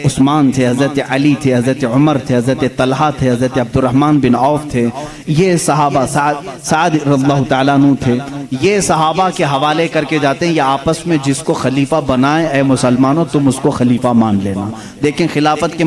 عثمان تھے، حضرت علی تھے، حضرت عمر تھے، حضرت طلحہ تھے، حضرت عبد الرحمن بن عوف تھے، یہ صحابہ سعد رضی اللہ تعالیٰ عنہ تھے۔ یہ صحابہ کے حوالے کر کے جاتے ہیں، یہ آپس میں جس کو خلیفہ بنائے اے مسلمانوں تم اس کو خلیفہ مان لینا۔ دیکھیں خلافت کے